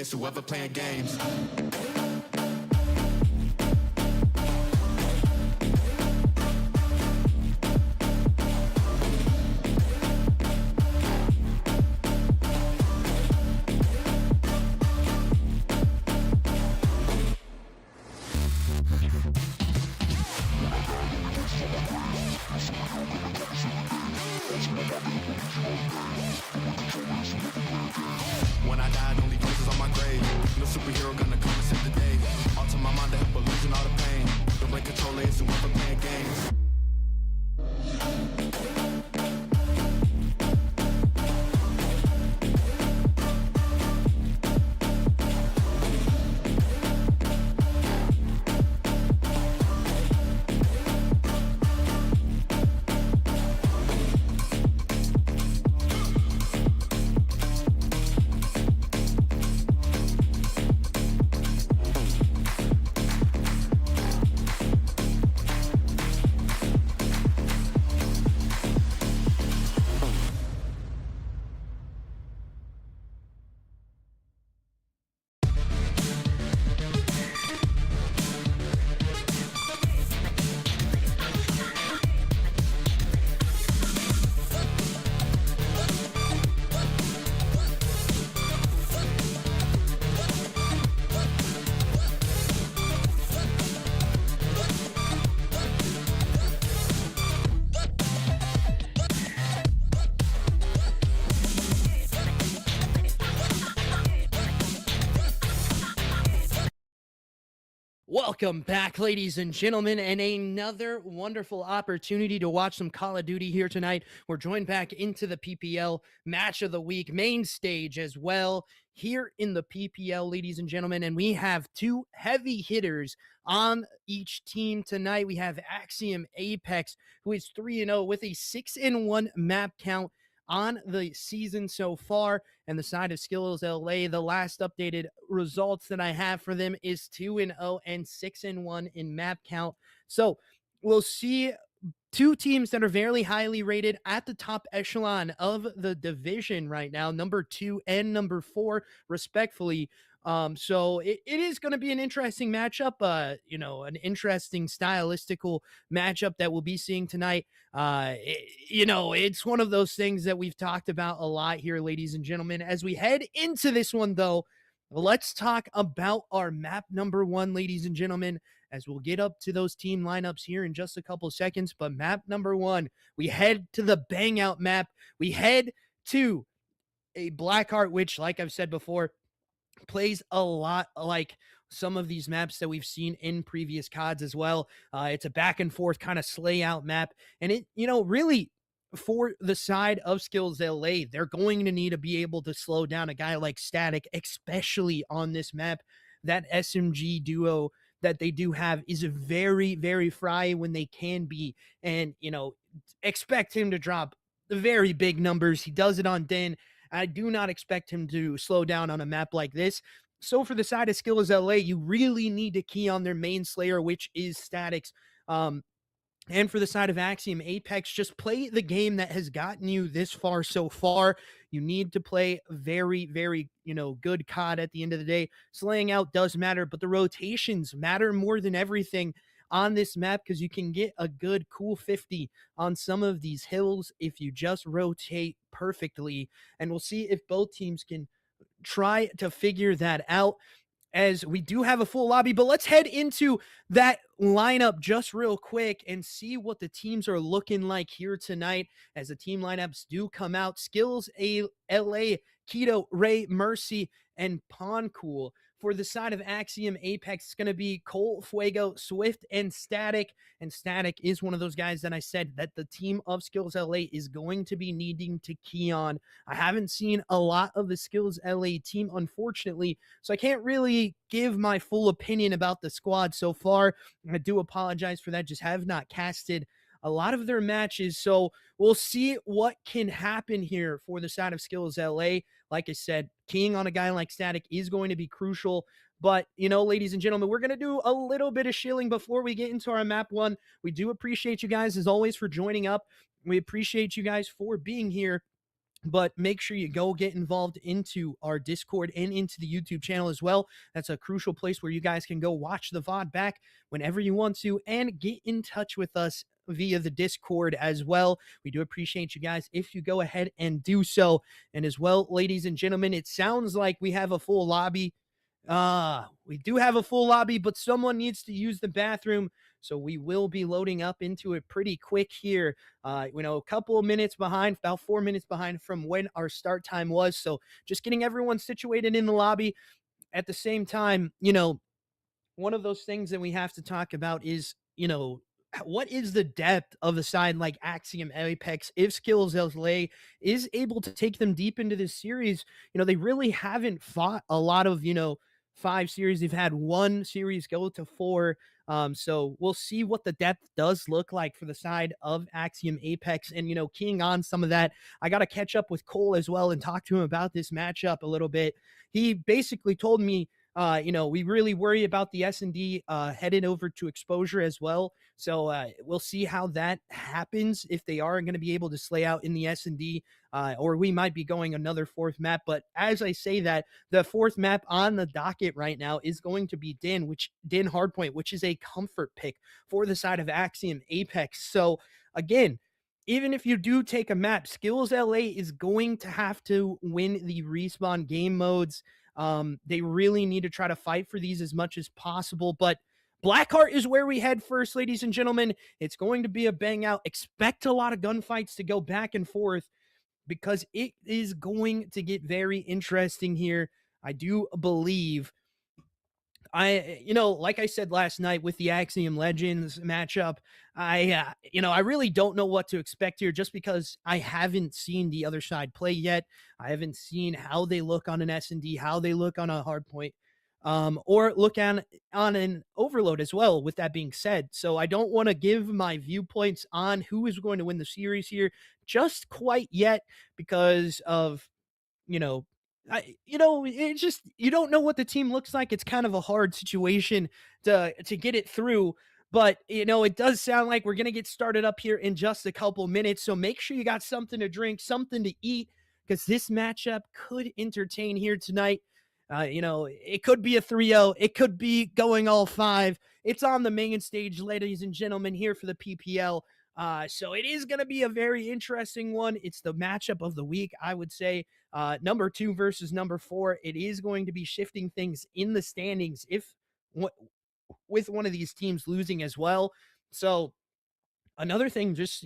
it's whoever playing games. When I die, don't leave places on my grave. No superhero gonna come and save the day. All to my mind to help illusion all the pain. The way control is whoever playing games. Welcome back, ladies and gentlemen, and another wonderful opportunity to watch some Call of Duty here tonight. We're joined back into the PPL Match of the Week main stage as well here in the PPL, ladies and gentlemen, and we have two heavy hitters on each team tonight. We have AXIOM Apex, who is 3-0 with a 6-1 map count on the season so far, and the side of SKILLZ LA, the last updated results that I have for them is 2-0 and 6-1 in map count. So we'll see two teams that are very highly rated at the top echelon of the division right now, number 2 and number 4 respectfully. So it is going to be an interesting matchup, an interesting stylistical matchup that we'll be seeing tonight. It's one of those things that we've talked about a lot here, ladies and gentlemen. As we head into this one, though, let's talk about our map number 1, ladies and gentlemen, as we'll get up to those team lineups here in just a couple seconds. But map number 1, we head to the Bang Out map. We head to a Blackheart, which, like I've said before, plays a lot like some of these maps that we've seen in previous CODs as well. It's a back and forth kind of slay out map. And it, really for the side of SKILLZ LA, they're going to need to be able to slow down a guy like Static, especially on this map. That SMG duo that they do have is very, very fry when they can be. And, expect him to drop very big numbers. He does it on Den. I do not expect him to slow down on a map like this. So for the side of SKILLZ LA, you really need to key on their main slayer, which is Statics. And for the side of AXIOM Apex, just play the game that has gotten you this far so far. You need to play very, very, good COD at the end of the day. Slaying out does matter, but the rotations matter more than everything on this map, because you can get a good cool 50 on some of these hills if you just rotate perfectly. And we'll see if both teams can try to figure that out, as we do have a full lobby. But let's head into that lineup just real quick and see what the teams are looking like here tonight as the team lineups do come out. SKILLZ LA, Keto, Ray, Mercy, and Poncool. For the side of AXIOM Apex, it's going to be Cole, Fuego, Swift, and Static. And Static is one of those guys that I said that the team of SKILLZ LA is going to be needing to key on. I haven't seen a lot of the SKILLZ LA team, unfortunately, so I can't really give my full opinion about the squad so far. I do apologize for that. Just have not casted a lot of their matches, so we'll see what can happen here for the side of SKILLZ LA. Like I said, keying on a guy like Static is going to be crucial. But, ladies and gentlemen, we're going to do a little bit of shilling before we get into our map 1. We do appreciate you guys, as always, for joining up. We appreciate you guys for being here. but make sure you go get involved into our Discord and into the YouTube channel as well. That's a crucial place where you guys can go watch the VOD back whenever you want to and get in touch with us via the Discord as well. We do appreciate you guys if you go ahead and do so. And as well, ladies and gentlemen, it sounds like we have a full lobby. We do have a full lobby, but someone needs to use the bathroom. So we will be loading up into it pretty quick here. A couple of minutes behind, about 4 minutes behind from when our start time was. So just getting everyone situated in the lobby. At the same time, one of those things that we have to talk about is, what is the depth of a side like Axiom Apex if SKILLZ is able to take them deep into this series? They really haven't fought a lot of, 5 series. They've had 1 series go to 4. So we'll see what the depth does look like for the side of Axiom Apex. And, keying on some of that, I got to catch up with Cole as well and talk to him about this matchup a little bit. He basically told me, we really worry about the S&D headed over to exposure as well. So we'll see how that happens, if they are going to be able to slay out in the S&D, or we might be going another 4th map. But as I say that, the 4th map on the docket right now is going to be Din Hardpoint, which is a comfort pick for the side of Axiom Apex. So again, even if you do take a map, SKILLZ is going to have to win the respawn game modes. They really need to try to fight for these as much as possible, but Blackheart is where we head first, ladies and gentlemen. It's going to be a bang out. Expect a lot of gunfights to go back and forth because it is going to get very interesting here. I do believe like I said last night with the Axiom Legends matchup, I really don't know what to expect here just because I haven't seen the other side play yet. I haven't seen how they look on an S&D, how they look on a hardpoint, or look on an overload as well, with that being said. So I don't want to give my viewpoints on who is going to win the series here just quite yet because of, it's just, you don't know what the team looks like. It's kind of a hard situation to get it through. But, it does sound like we're going to get started up here in just a couple minutes. So make sure you got something to drink, something to eat, because this matchup could entertain here tonight. It could be a 3-0. It could be going all 5. It's on the main stage, ladies and gentlemen, here for the PPL. So it is going to be a very interesting one. It's the matchup of the week, I would say. Number 2 versus number 4. It is going to be shifting things in the standings with one of these teams losing as well. So another thing, just,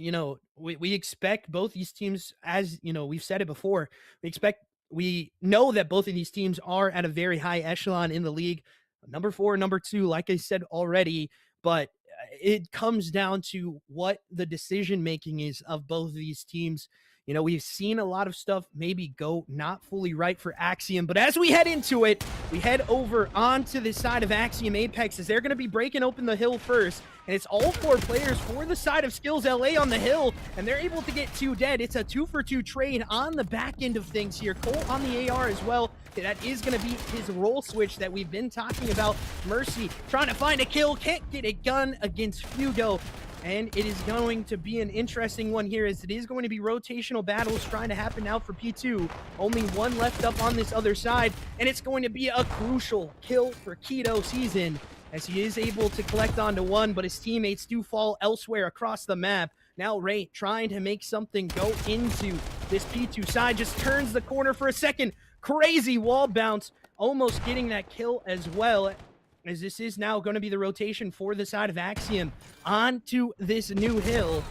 we expect both these teams, as, we've said it before, we know that both of these teams are at a very high echelon in the league. Number 4, number 2, like I said already, but it comes down to what the decision making is of both of these teams. We've seen a lot of stuff maybe go not fully right for Axiom, but as we head into it, we head over onto the side of Axiom Apex as they're going to be breaking open the hill first, and it's all 4 players for the side of SKILLZ on the hill, and they're able to get 2 dead. It's a 2-for-2 trade on the back end of things here. Cole on the AR as well. That is going to be his role switch that we've been talking about. Mercy trying to find a kill, can't get a gun against Fugo. And it is going to be an interesting one here, as it is going to be rotational battles trying to happen now for P2. Only 1 left up on this other side, and it's going to be a crucial kill for Keto Season, as he is able to collect onto 1, but his teammates do fall elsewhere across the map. Now Ray trying to make something go into this P2 side, just turns the corner for a second. Crazy wall bounce, almost getting that kill as well, as this is now going to be the rotation for the side of Axiom onto this new hill.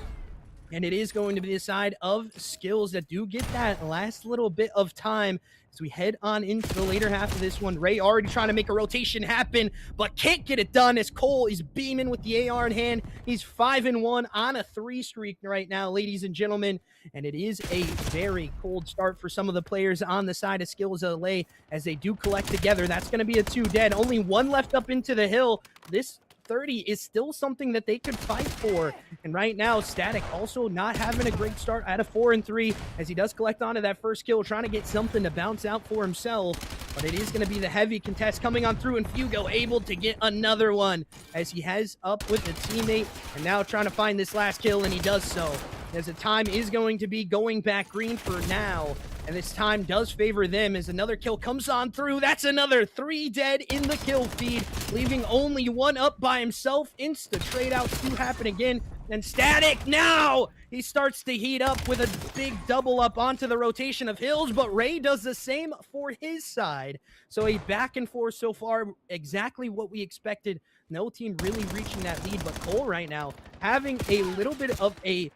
And it is going to be the side of SKILLZ that do get that last little bit of time as we head on into the later half of this one. Ray already trying to make a rotation happen, but can't get it done as Cole is beaming with the AR in hand. He's 5-1 on a 3 streak right now, ladies and gentlemen. And it is a very cold start for some of the players on the side of SKILLZ as they do collect together. That's going to be a 2 dead. Only 1 left up into the hill. This 30 is still something that they could fight for. And right now, Static also not having a great start at a 4-3 as he does collect onto that first kill, trying to get something to bounce out for himself. But it is going to be the heavy contest coming on through, and Fugo able to get another one as he has up with a teammate and now trying to find this last kill, and he does so. as the time is going to be going back green for now. And this time does favor them as another kill comes on through. That's another 3 dead in the kill feed, leaving only 1 up by himself. Insta trade outs do happen again. And Static now, he starts to heat up with a big double up onto the rotation of Hills, but Ray does the same for his side. So a back and forth so far, exactly what we expected. No team really reaching that lead, but Cole right now having a little bit of a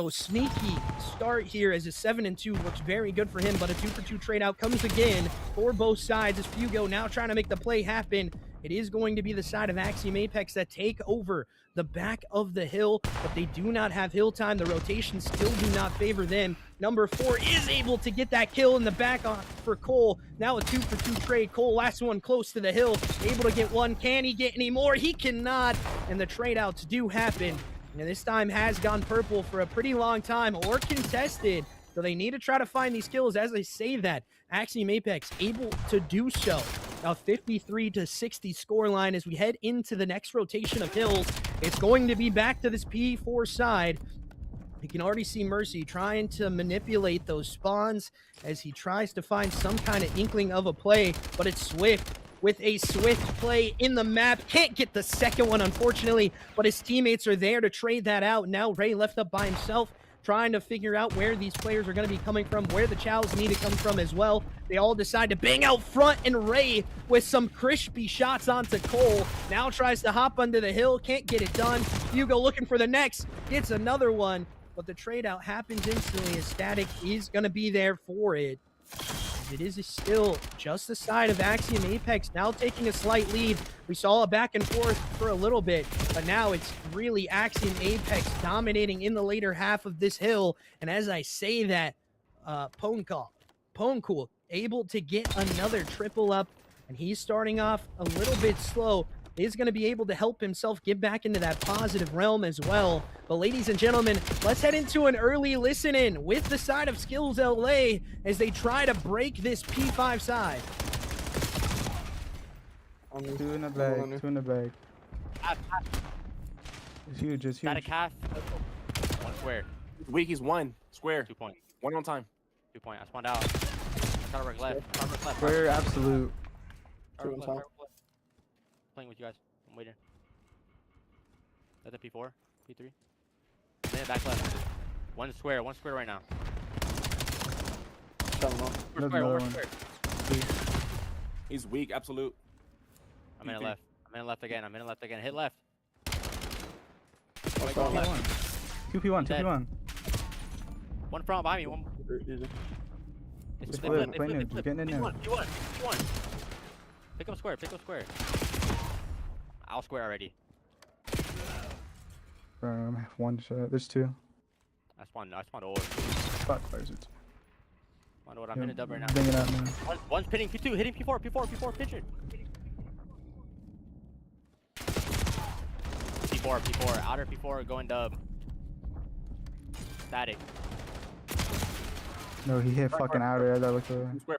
sneaky start here as a 7-2 looks very good for him, but a 2-for-2 trade out comes again for both sides as Fugo now trying to make the play happen. It is going to be the side of Axiom Apex that take over the back of the hill, but they do not have hill time. The rotations still do not favor them. Number 4 is able to get that kill in the back for Cole. Now a 2-for-2 trade. Cole, last one close to the hill, able to get one. Can he get any more? He cannot, and the trade outs do happen. And this time has gone purple for a pretty long time, or contested. So they need to try to find these kills. As I say that, Axiom Apex able to do so. A 53-60 scoreline as we head into the next rotation of hills. It's going to be back to this P4 side. You can already see Mercy trying to manipulate those spawns as he tries to find some kind of inkling of a play, but it's Swift with a swift play in the map. Can't get the second one, unfortunately, but his teammates are there to trade that out. Now Ray left up by himself, trying to figure out where these players are going to be coming from, where the chows need to come from as well. They all decide to bang out front, and Ray with some crispy shots onto Cole. Now tries to hop under the hill, can't get it done. Hugo looking for the next, gets another one, but the trade out happens instantly as Static is going to be there for it. It is still just the side of Axiom Apex now taking a slight lead. We saw a back and forth for a little bit, but now it's really Axiom Apex dominating in the later half of this hill. And as I say that, Ponecool able to get another triple up, and he's starting off a little bit slow. Is going to be able to help himself get back into that positive realm as well. But ladies and gentlemen, let's head into an early listen-in with the side of SKILLZ LA as they try to break this P5 side. 2 in the bag, 2 in the bag. It's huge, it's huge. Static half. 1 square. Weak, he's 1 square. 2 point. 1 on time. 2 point. I spawned out. Try to work left. Try to work left. Square absolute. Try to work left. Try to work left. Playing with you guys. I'm waiting. That's a P4, P3. Then back left. 1 square right now. One square. He's weak, absolute. I'm in it left. I'm in it left again. Hit left. 2P1, 2P1. 1 front behind me. 1. It's Flip, getting in there. P1. Pick up square. I'll square already. 1 shot. There's 2. I spawned over. Fuck, where's it? I'm in a dub right now. Bring it out, man. One's pitting P2, hitting P4, pitcher. P4, outer P4, going dub. Static. No, he hit fucking outer. That looked Square.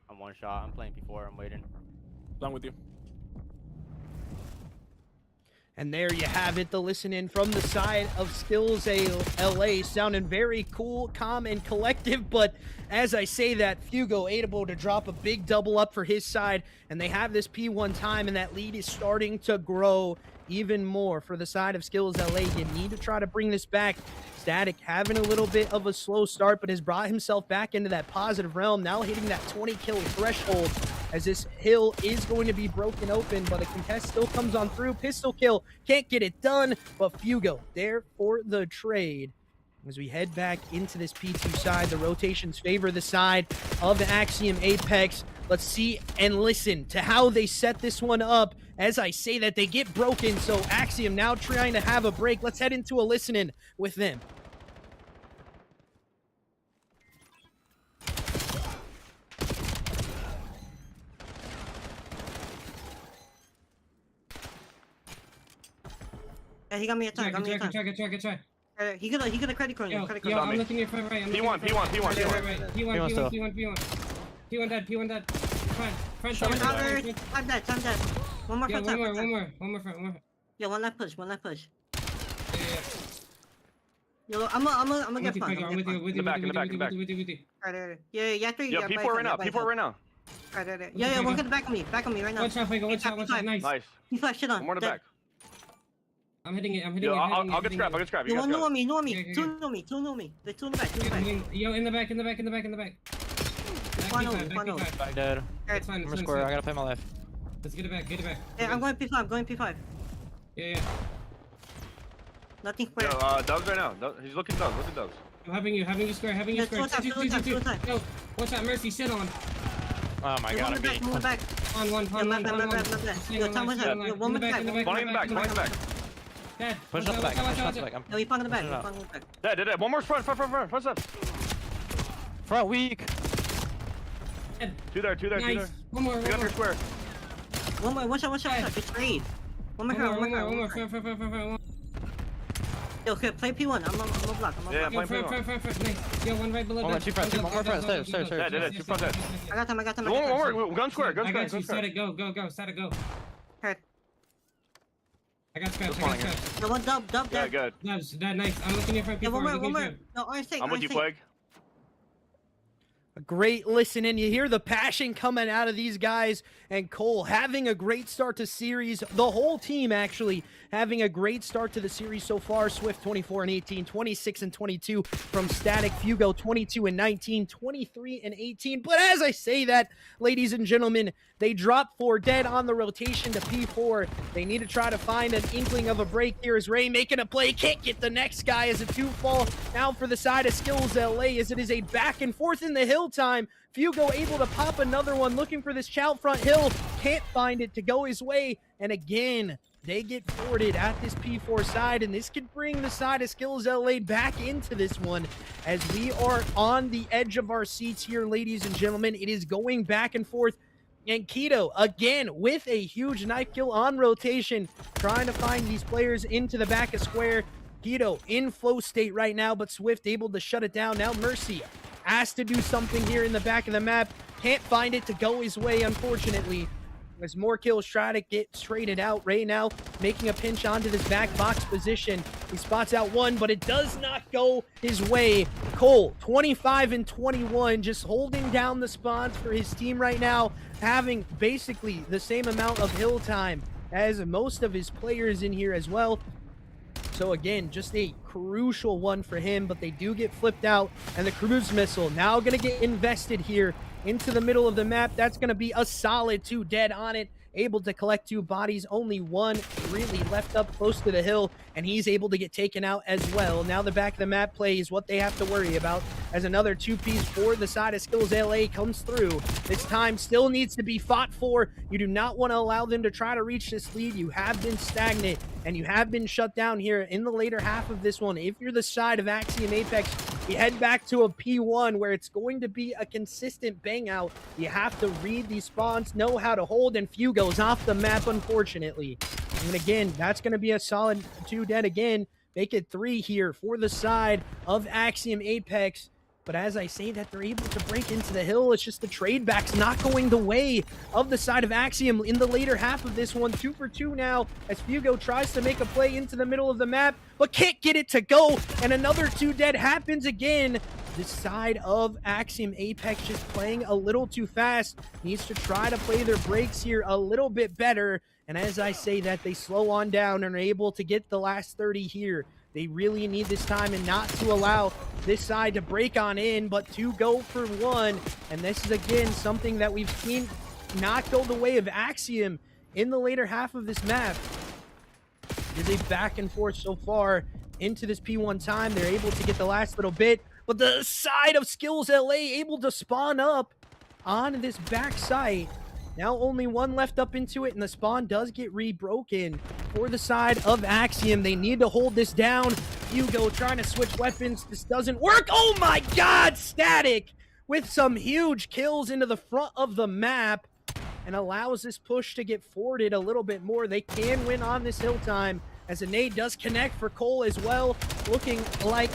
I'm 1 shot, I'm playing P4, I'm waiting. Done with you. And there you have it, the listen-in from the side of SKILLZ LA, sounding very cool, calm, and collective. But as I say that, Fugo able to drop a big double up for his side, and they have this P1 time, and that lead is starting to grow even more for the side of SKILLZ LA. You need to try to bring this back. Static having a little bit of a slow start, but has brought himself back into that positive realm, now hitting that 20 kill threshold as this hill is going to be broken open, but a contest still comes on through. Pistol kill, can't get it done, but Fugo there for the trade. As we head back into this P2 side, the rotations favor the side of Axiom Apex. Let's see and listen to how they set this one up. As I say that, they get broken, so Axiom now trying to have a break. Let's head into a listen-in with them. Yeah, he got me a time. Good try. He gonna credit card. Yo, I'm looking your front right. P1. P1 dead. Front. I'm dead. One more front. One more front. Yeah, one left push. Yeah. Yo, I'm gonna get fun. I'm with you. With In you. the back, in the back, in the back. With you. Alright. Yeah, three. Yo, P4 right now. P4 right now. Alright. Yeah, one at the back of me. Back of me right now. Watch out, Fuego. Watch out. Nice. Nice. He flashed shit on. One more in the back. I'm hitting it. Yo, I'll get scrap. I'll get scrap. You Yo, guys one go. know me. Okay. Two know me. The two in the back. Two in the back. Yo, in the back. Final. Back dead. It's fine. I'm square. I gotta play my life. Let's get it back. Yeah, I'm going P5. Yeah. Nothing Yo, square. Doves right now. He's looking Doves. Look at Doves. I'm having you square. Yeah, two time. Yo, watch out, Mercy. Shit on. Oh my god, I'm being. One back. On one. Yo, my bad. Yo, time was up. Yo, one more back. One in the back. One in the back. Dad. Push up the back. Push up the back. No, he found the back. Push it out. Dead. One more front. Front. Front weak. Two there. Nice. One more. Pick up your square. One more. Watch out. It's raid. One more. Fair. Yo, okay, play P1. I'm on block. Yeah, Yo, play fair. Nice. Yo, one right below. One more, that. two front, two more front. Stairs. Dead. Two front dead. I got time. One more. Gun square. I got you. Set it. Go. Set it. Go. Hurt. I got scratch. No, one dub. Yeah, good. That nice. I'm looking at front. Yeah, one more. No, R6. I'm with you, Plague. A great listening. You hear the passion coming out of these guys, and Cole having a great start to series. The whole team actually having a great start to the series so far. Swift 24 and 18, 26 and 22 from Static. Fugo 22 and 19, 23 and 18. But as I say that, ladies and gentlemen, they drop 4 dead on the rotation to P4. They need to try to find an inkling of a break here as Ray making a play. Can't get the next guy as a 2-fall. Now for the side of SKILLZ LA as it is a back and forth in the hill time. Fugo able to pop another one, looking for this chow front hill. Can't find it to go his way. And again, they get forwarded at this P4 side, and this could bring the side of SKILLZ LA back into this one as we are on the edge of our seats here, ladies and gentlemen. It is going back and forth. And Keto, again, with a huge knife kill on rotation, trying to find these players into the back of square. Keto in flow state right now, but Swift able to shut it down. Now Mercy asked to do something here in the back of the map. Can't find it to go his way, unfortunately. As more kills try to get traded out. Ray now making a pinch onto this back box position. He spots out one, but it does not go his way. Cole, 25 and 21, just holding down the spawns for his team right now, having basically the same amount of hill time as most of his players in here as well. So again, just a crucial one for him, but they do get flipped out, and the cruise missile now going to get invested here into the middle of the map. That's going to be a solid 2 dead on it. Able to collect 2 bodies, only one really left up close to the hill, and he's able to get taken out as well. Now the back of the map play is what they have to worry about as another 2-piece for the side of SKILLZ LA comes through. This time still needs to be fought for. You do not want to allow them to try to reach this lead. You have been stagnant, and you have been shut down here in the later half of this one. If you're the side of AXIOM Apex, you head back to a P1 where it's going to be a consistent bang out. You have to read these spawns, know how to hold, and Fugo's off the map, unfortunately. And again, that's going to be a solid 2 dead again. Make it 3 here for the side of AXIOM Apex. But as I say that, they're able to break into the hill. It's just the trade backs not going the way of the side of AXIOM in the later half of this one. 2 for 2 now as Fugo tries to make a play into the middle of the map, but can't get it to go. And another 2 dead happens again. This side of AXIOM Apex just playing a little too fast. Needs to try to play their breaks here a little bit better. And as I say that, they slow on down and are able to get the last 30 here. They really need this time and not to allow this side to break on in, but to go for 1. And this is, again, something that we've seen not go the way of AXIOM in the later half of this map. It is a back and forth so far into this P1 time. They're able to get the last little bit, but the side of SKILLZ LA able to spawn up on this back site. Now only 1 left up into it, and the spawn does get re-broken for the side of AXIOM. They need to hold this down. Fugo trying to switch weapons. This doesn't work. Oh my god! Static with some huge kills into the front of the map and allows this push to get forwarded a little bit more. They can win on this hill time as a nade does connect for Cole as well. Looking like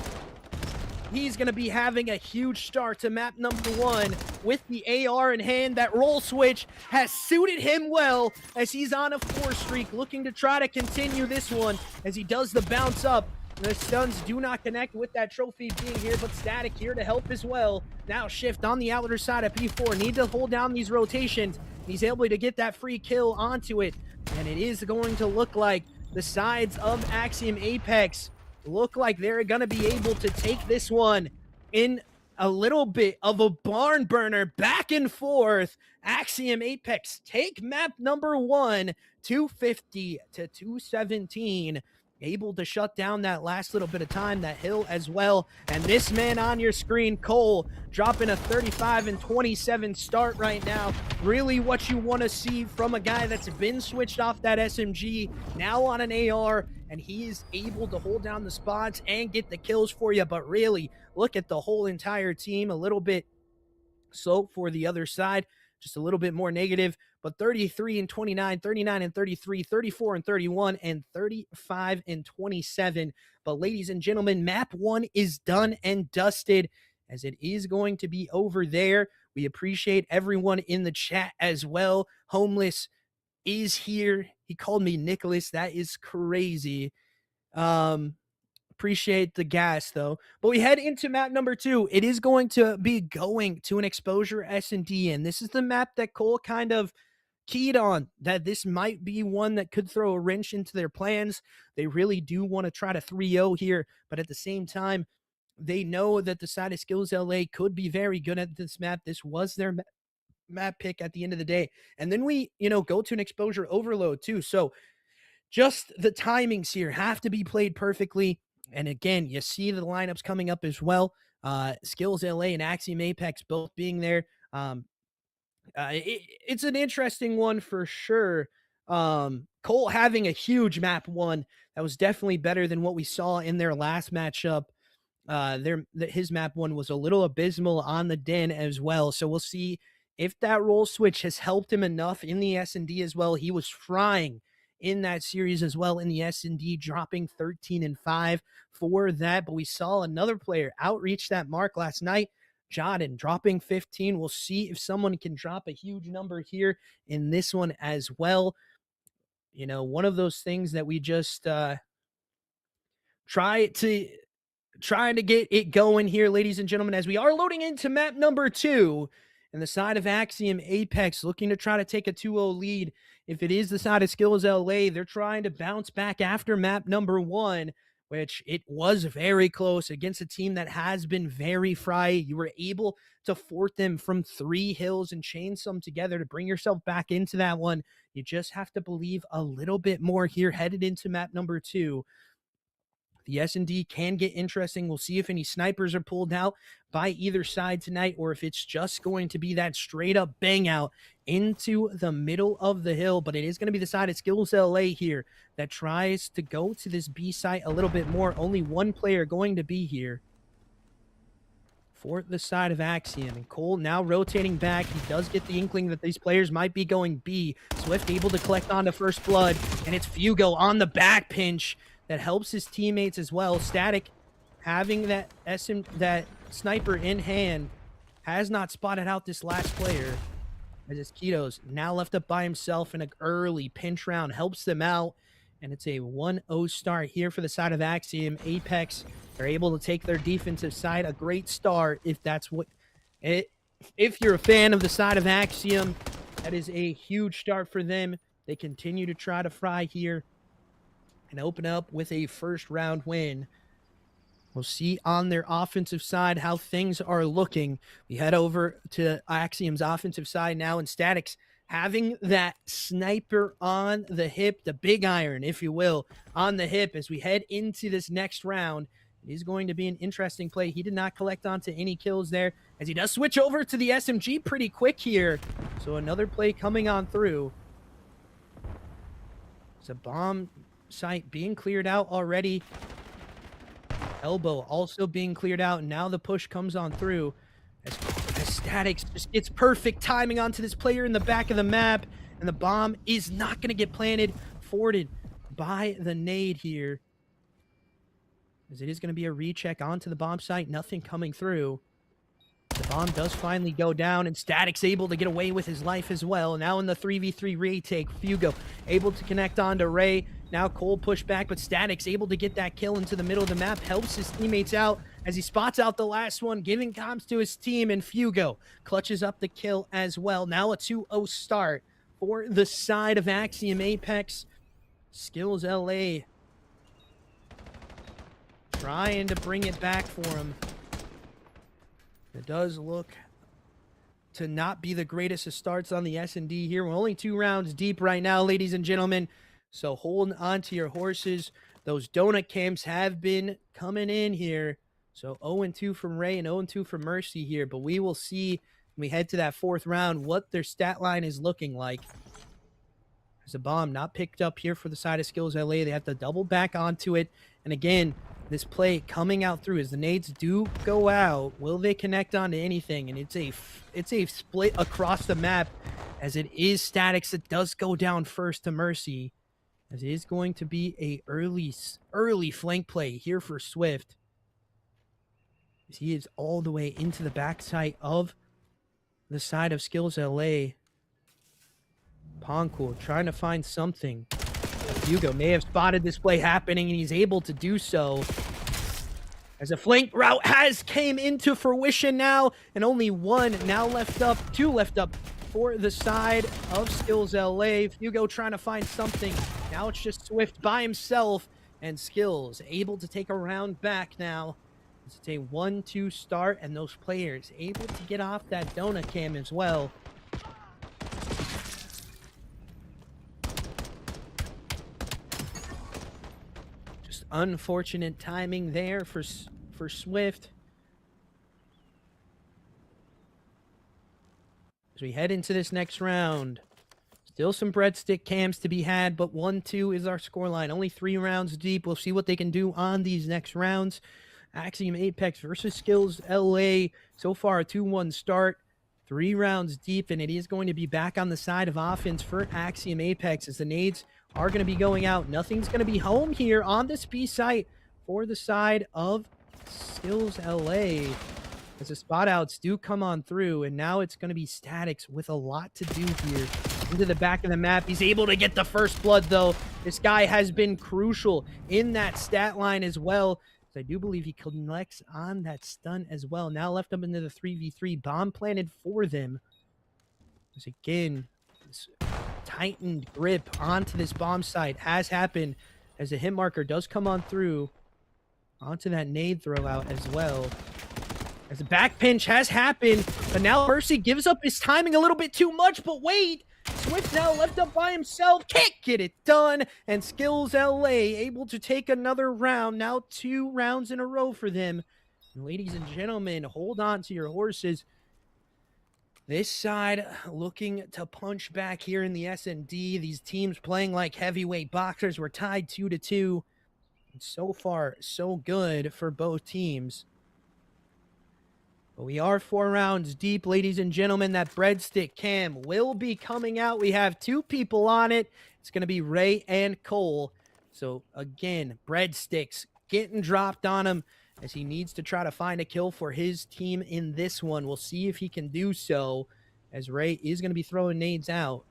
he's going to be having a huge start to map number 1 with the AR in hand. That roll switch has suited him well as he's on a 4 streak, looking to try to continue this one as he does the bounce up. The stuns do not connect with that trophy being here, but Static here to help as well. Now Shift on the outer side of P4. Need to hold down these rotations. He's able to get that free kill onto it. And it is going to look like the sides of Axiom Apex look like they're going to be able to take this one in a little bit of a barn burner, back and forth. Axiom Apex take map number 1, 250 to 217. Able to shut down that last little bit of time, that hill as well. And this man on your screen, Cole, dropping a 35 and 27 start right now. Really what you want to see from a guy that's been switched off that SMG, now on an AR, and he's able to hold down the spots and get the kills for you. But really, look at the whole entire team, a little bit slow for the other side, just a little bit more negative, but 33 and 29, 39 and 33, 34 and 31, and 35 and 27. But ladies and gentlemen, map 1 is done and dusted, as it is going to be over there. We appreciate everyone in the chat as well. Homeless is here. He called me Nicholas. That is crazy. Appreciate the gas though. But we head into map number 2. It is going to be going to an exposure S&D, and this is the map that Cole kind of keyed on, that this might be one that could throw a wrench into their plans. They really do want to try to 3-0 here, but at the same time, they know that the side of SKILLZ LA could be very good at this map. This was their map pick at the end of the day. And then we, go to an exposure overload too. So just the timings here have to be played perfectly. And again, you see the lineups coming up as well. SKILLZ LA and Axiom Apex both being there. It's an interesting one for sure. Cole having a huge map 1 that was definitely better than what we saw in their last matchup. His map 1 was a little abysmal on the Den as well. So we'll see if that role switch has helped him enough in the S&D as well. He was frying in that series as well in the S&D, dropping 13 and 5 for that. But we saw another player outreach that mark last night, Jordan, dropping 15. We'll see if someone can drop a huge number here in this one as well. One of those things that we just trying to get it going here, ladies and gentlemen, as we are loading into map number 2. And the side of Axiom Apex looking to try to take a 2-0 lead. If it is the side of SKILLZ LA, they're trying to bounce back after map number 1, which it was very close against a team that has been very fried. You were able to fort them from 3 hills and chain some together to bring yourself back into that one. You just have to believe a little bit more here headed into map number 2. The S&D can get interesting. We'll see if any snipers are pulled out by either side tonight, or if it's just going to be that straight up bang out into the middle of the hill. But it is going to be the side of SKILLZ LA here that tries to go to this B site a little bit more. Only one player going to be here for the side of Axiom. And Cole now rotating back. He does get the inkling that these players might be going B. Swift able to collect on to first blood, and it's Fugo on the back pinch that helps his teammates as well. Static having that sniper in hand has not spotted out this last player, as it's Keto's now left up by himself in an early pinch round helps them out, and it's a 1-0 start here for the side of Axiom. Apex are able to take their defensive side, a great start if that's what if you're a fan of the side of Axiom. That is a huge start for them. They continue to try to fry here and open up with a first round win. We'll see on their offensive side how things are looking. We head over to Axiom's offensive side now, and Static's having that sniper on the hip, the big iron, if you will, on the hip as we head into this next round. It is going to be an interesting play. He did not collect onto any kills there, as he does switch over to the SMG pretty quick here. So another play coming on through. It's a bomb site being cleared out already. Elbow also being cleared out, and now the push comes on through as Statics just gets perfect timing onto this player in the back of the map, and the bomb is not going to get planted, forwarded by the nade here, as it is going to be a recheck onto the bomb site. Nothing coming through. The bomb does finally go down, and Static's able to get away with his life as well. Now in the 3v3 retake, Fugo able to connect onto Ray. Now Cole pushed back, but Static's able to get that kill into the middle of the map, helps his teammates out as he spots out the last one, giving comms to his team, and Fugo clutches up the kill as well. Now a 2-0 start for the side of Axiom Apex. SKILLZ LA trying to bring it back for him. It does look to not be the greatest of starts on the S&D here. We're only 2 rounds deep right now, ladies and gentlemen. So hold on to your horses. Those donut camps have been coming in here. So 0-2 from Ray and 0-2 from Mercy here. But we will see when we head to that 4th round what their stat line is looking like. There's a bomb not picked up here for the side of SKILLZ LA. They have to double back onto it. And again, this play coming out through as the nades do go out. Will they connect onto anything? And it's a split across the map as it is Statics that does go down first to Mercy. As it is going to be a early flank play here for Swift. As he is all the way into the backside of the side of SKILLZ LA. Poncool trying to find something. Hugo may have spotted this play happening, and he's able to do so. As a flank route has came into fruition now, and only 1 now left up, 2 left up for the side of SKILLZ LA. Hugo trying to find something. Now it's just Swift by himself, and SKILLZ able to take a round back now. It's a 1-2 start, and those players able to get off that donut cam as well. Unfortunate timing there for Swift. As we head into this next round, still some breadstick cams to be had, but 1-2 is our scoreline. Only 3 rounds deep. We'll see what they can do on these next rounds. Axiom Apex versus SKILLZ LA. So far a 2-1 start. 3 rounds deep, and it is going to be back on the side of offense for Axiom Apex as the nades are going to be going out. Nothing's going to be home here on this B site for the side of SKILLZ LA. As the spot outs do come on through, and now it's going to be Statics with a lot to do here. Into the back of the map. He's able to get the first blood, though. This guy has been crucial in that stat line as well. I do believe he collects on that stun as well. Now left up into the 3v3. Bomb planted for them. As again, this tightened grip onto this bomb site has happened as the hit marker does come on through onto that nade throw out as well. As the back pinch has happened, but now Mercy gives up his timing a little bit too much, but wait! Swift now left up by himself, can't get it done, and SKILLZ LA able to take another round, now 2 rounds in a row for them. And ladies and gentlemen, hold on to your horses. This side looking to punch back here in the S&D. These teams playing like heavyweight boxers. We're tied 2-2. And so far, so good for both teams. But we are 4 rounds deep, ladies and gentlemen. That breadstick cam will be coming out. We have 2 people on it. It's going to be Ray and Cole. So, again, breadsticks getting dropped on him as he needs to try to find a kill for his team in this one. We'll see if he can do so, as Ray is going to be throwing nades out.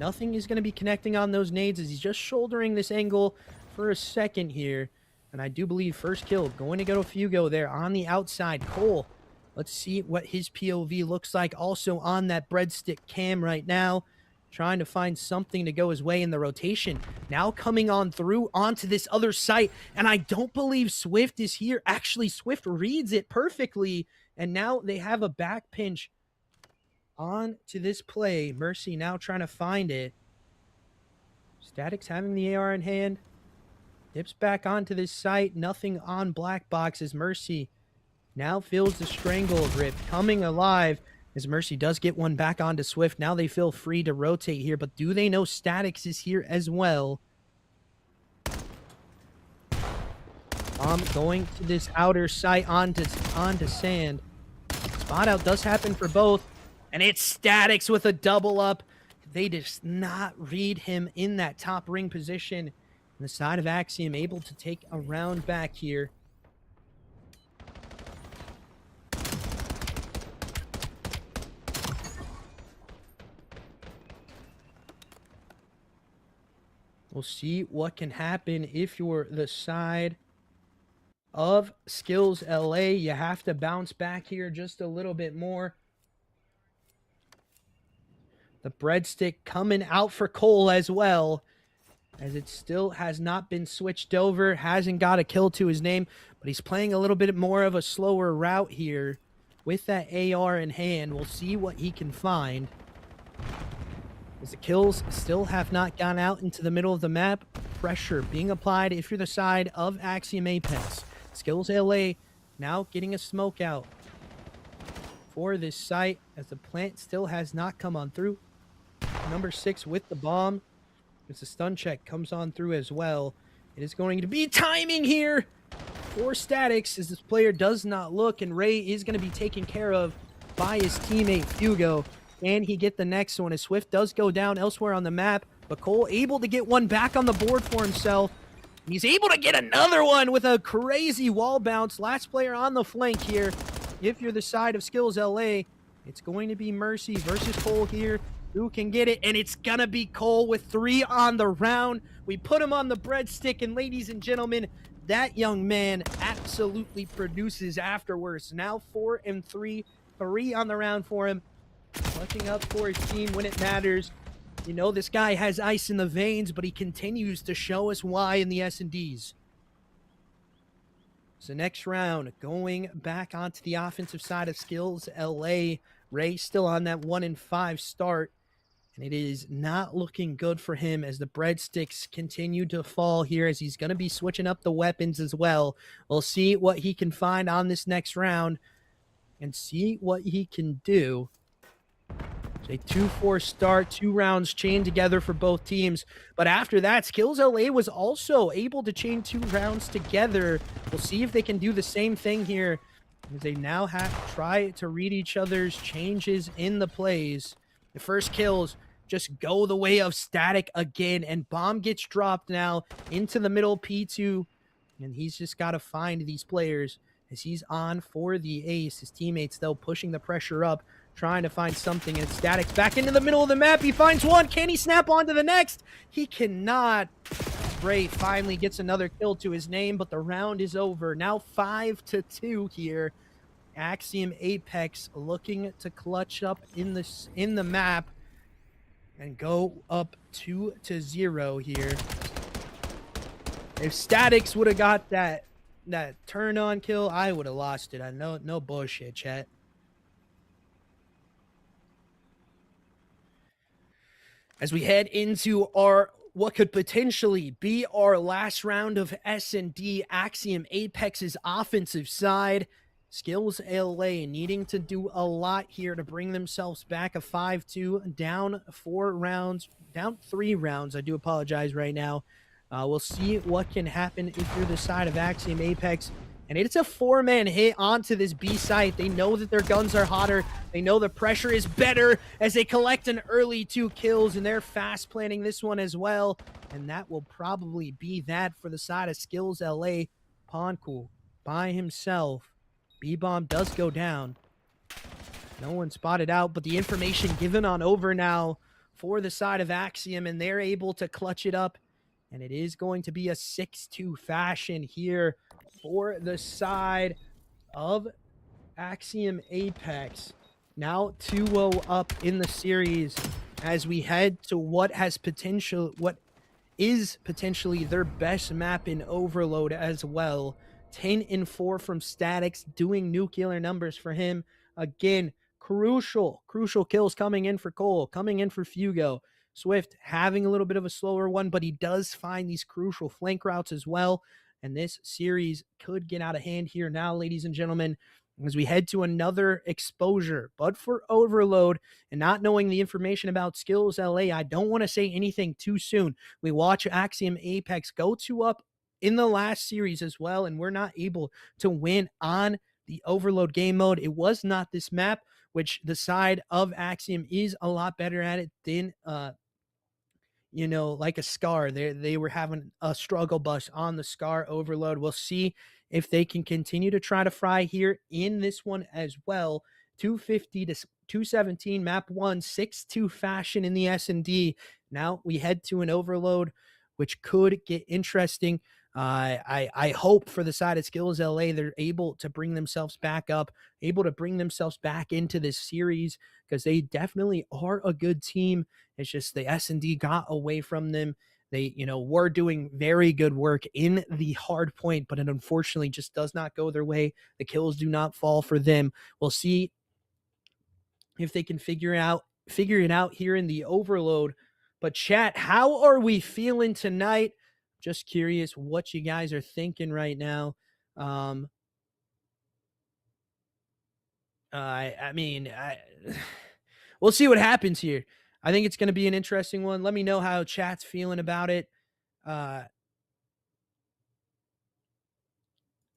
Nothing is going to be connecting on those nades as he's just shouldering this angle for a second here. And I do believe first kill going to go to Fugo there on the outside. Cole, let's see what his POV looks like also on that breadstick cam right now. Trying to find something to go his way in the rotation. Now coming on through onto this other site. And I don't believe Swift is here. Actually, Swift reads it perfectly. And now they have a back pinch on to this play. Mercy now trying to find it. Statics having the AR in hand. Dips back onto this site. Nothing on black boxes. Mercy now feels the strangle grip coming alive as Mercy does get one back onto Swift. Now they feel free to rotate here, but do they know Statics is here as well? Going to this outer site onto sand. Spot out does happen for both, and it's Statics with a double up. They just not read him in that top ring position. And the side of Axiom able to take a round back here. We'll see what can happen if you're the side of SKILLZ LA. You have to bounce back here just a little bit more. The breadstick coming out for Cole as well, as it still has not been switched over. Hasn't got a kill to his name, but he's playing a little bit more of a slower route here with that AR in hand. We'll see what he can find, as the kills still have not gone out into the middle of the map. Pressure being applied if you're the side of Axiom Apex. SKILLZ LA now getting a smoke out for this site, as the plant still has not come on through. Number 6 with the bomb, as the stun check comes on through as well. It is going to be timing here for Statics, as this player does not look, and Ray is going to be taken care of by his teammate Fugo. Can he get the next one, as Swift does go down elsewhere on the map, but Cole able to get one back on the board for himself. And he's able to get another one with a crazy wall bounce. Last player on the flank here. If you're the side of SKILLZ LA, it's going to be Mercy versus Cole here. Who can get it? And it's gonna be Cole with 3 on the round. We put him on the breadstick, and ladies and gentlemen, that young man absolutely produces afterwards. Now 4 and 3, 3 on the round for him. Clutching up for his team when it matters. You know this guy has ice in the veins, but he continues to show us why in the S&Ds. So next round, going back onto the offensive side of SKILLZ LA. Ray still on that 1 and 5 start, and it is not looking good for him as the breadsticks continue to fall here, as he's going to be switching up the weapons as well. We'll see what he can find on this next round and see what he can do. It's a 2-4 start, 2 rounds chained together for both teams. But after that, SKILLZ LA was also able to chain 2 rounds together. We'll see if they can do the same thing here, as they now have to try to read each other's changes in the plays. The first kills just go the way of Static again, and bomb gets dropped now into the middle P2, and he's just got to find these players as he's on for the ace. His teammates, though, pushing the pressure up, trying to find something, and Static's back into the middle of the map. He finds one. Can he snap on to the next? He cannot. Bray finally gets another kill to his name, but the round is over. Now 5-2 here. Axiom Apex looking to clutch up in the map and go up 2-0 here. If Statics would have got that turn on kill, I would have lost it. I know, no bullshit, chat. As we head into our what could potentially be our last round of S&D, Axiom Apex's offensive side, SKILLZ LA needing to do a lot here to bring themselves back. A 5-2, down 4 rounds, down 3 rounds. I do apologize right now. We'll see what can happen if you're the side of Axiom Apex. And it's a 4-man hit onto this B site. They know that their guns are hotter. They know the pressure is better as they collect an early 2 kills, and they're fast planning this one as well. And that will probably be that for the side of SKILLZ LA. Poncool by himself. B-bomb does go down. No one spotted out, but the information given on over now for the side of Axiom, and they're able to clutch it up. And it is going to be a 6-2 fashion here for the side of Axiom Apex. Now 2-0 up in the series as we head to what is potentially their best map in Overload as well. 10-4 from Statics, doing nuclear numbers for him. Again, crucial kills coming in for Cole, coming in for Fugo. Swift having a little bit of a slower one, but he does find these crucial flank routes as well. And this series could get out of hand here now, ladies and gentlemen, as we head to another exposure. But for Overload, and not knowing the information about SKILLZ LA, I don't want to say anything too soon. We watch Axiom Apex go 2-up in the last series as well, and we're not able to win on the Overload game mode. It was not this map, which the side of Axiom is a lot better at it than like a Scar. They were having a struggle bus on the Scar Overload. We'll see if they can continue to try to fry here in this one as well. 250 to 217, map 1, 6-2 fashion in the S&D. Now we head to an Overload which could get interesting. I hope for the side of SKILLZ LA, they're able to bring themselves back up, able to bring themselves back into this series, because they definitely are a good team. It's just the S&D got away from them. They, were doing very good work in the hard point, but it unfortunately just does not go their way. The kills do not fall for them. We'll see if they can figure it out here in the overload. But chat, how are we feeling tonight? Just curious what you guys are thinking right now. We'll see what happens here. I think it's going to be an interesting one. Let me know how chat's feeling about it.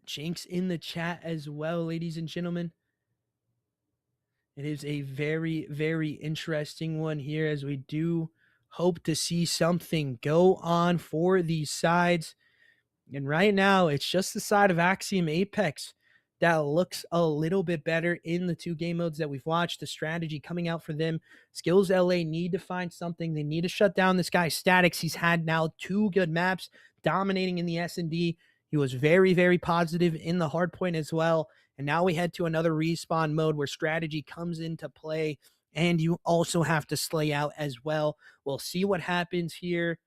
Jinx in the chat as well, ladies and gentlemen. It is a very, very interesting one here, as we do hope to see something go on for these sides. And right now, it's just the side of Axiom Apex that looks a little bit better in the 2 game modes that we've watched. The strategy coming out for them. SKILLZ LA need to find something. They need to shut down this guy Statics. He's had now 2 good maps, dominating in the S&D. He was very, very positive in the hard point as well. And now we head to another respawn mode where strategy comes into play, and you also have to slay out as well. We'll see what happens here.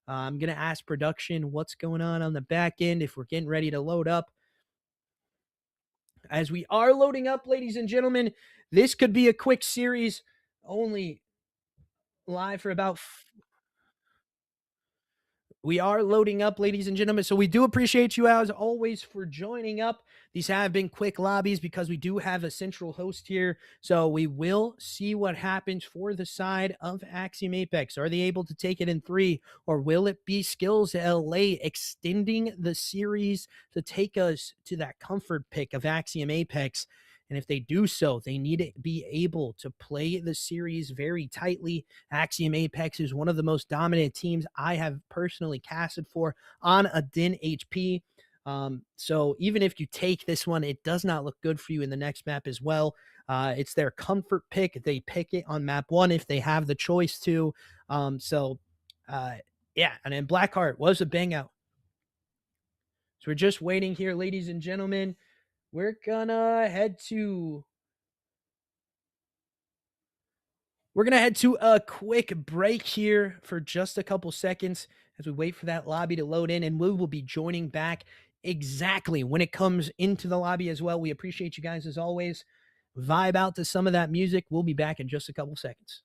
I'm going to ask production what's going on the back end, if we're getting ready to load up. As we are loading up, ladies and gentlemen, this could be a quick series, only live for about... We are loading up, ladies and gentlemen, so we do appreciate you as always for joining up. These have been quick lobbies because we do have a central host here, so we will see what happens for the side of Axiom Apex. Are they able to take it in 3, or will it be SKILLZ LA extending the series to take us to that comfort pick of Axiom Apex? And if they do so, they need to be able to play the series very tightly. Axiom Apex is one of the most dominant teams I have personally casted for on a DIN HP. So even if you take this one, it does not look good for you in the next map as well. It's their comfort pick. They pick it on map 1 if they have the choice to. Yeah, and then Blackheart was a bang out. So we're just waiting here, ladies and gentlemen. We're gonna head to a quick break here for just a couple seconds as we wait for that lobby to load in, and we will be joining back exactly when it comes into the lobby as well. We appreciate you guys as always. Vibe out to some of that music. We'll be back in just a couple seconds.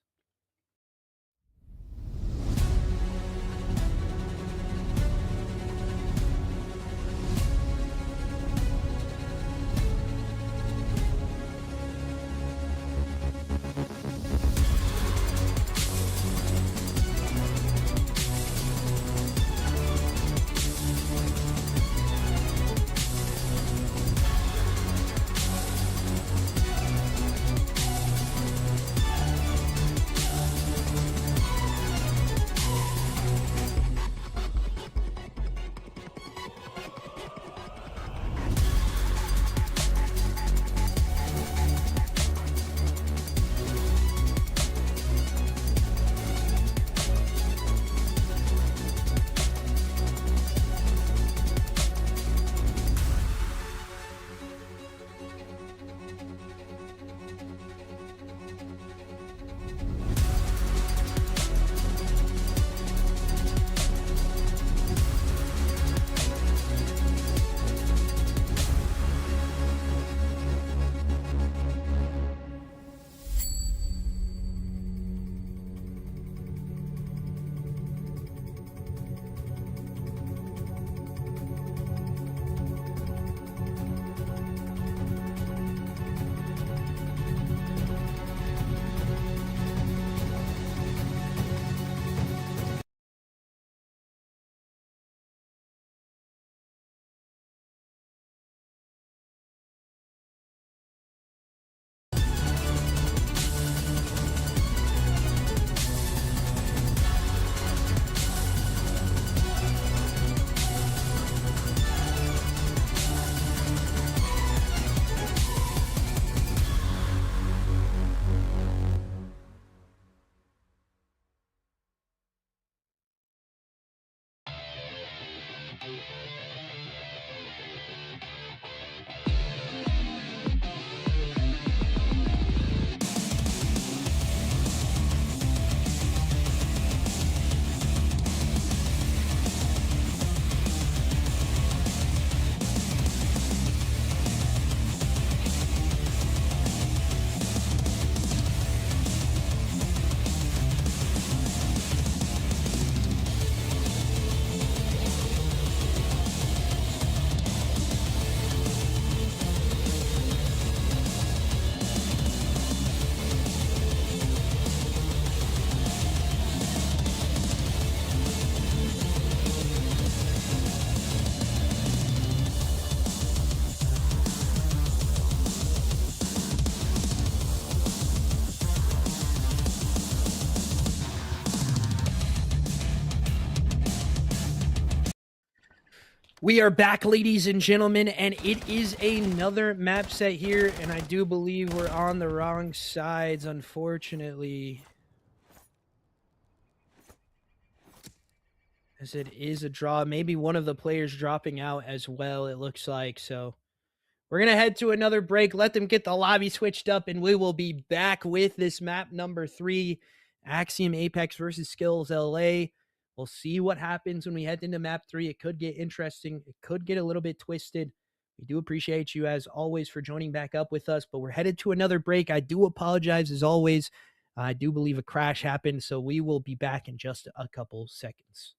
We are back, ladies and gentlemen, and it is another map set here, and I do believe we're on the wrong sides, unfortunately. As it is a draw. Maybe one of the players dropping out as well, it looks like. So we're going to head to another break, let them get the lobby switched up, and we will be back with this map number 3, Axiom Apex versus SKILLZ LA. We'll see what happens when we head into map 3. It could get interesting. It could get a little bit twisted. We do appreciate you, as always, for joining back up with us, but we're headed to another break. I do apologize, as always. I do believe a crash happened, so we will be back in just a couple seconds.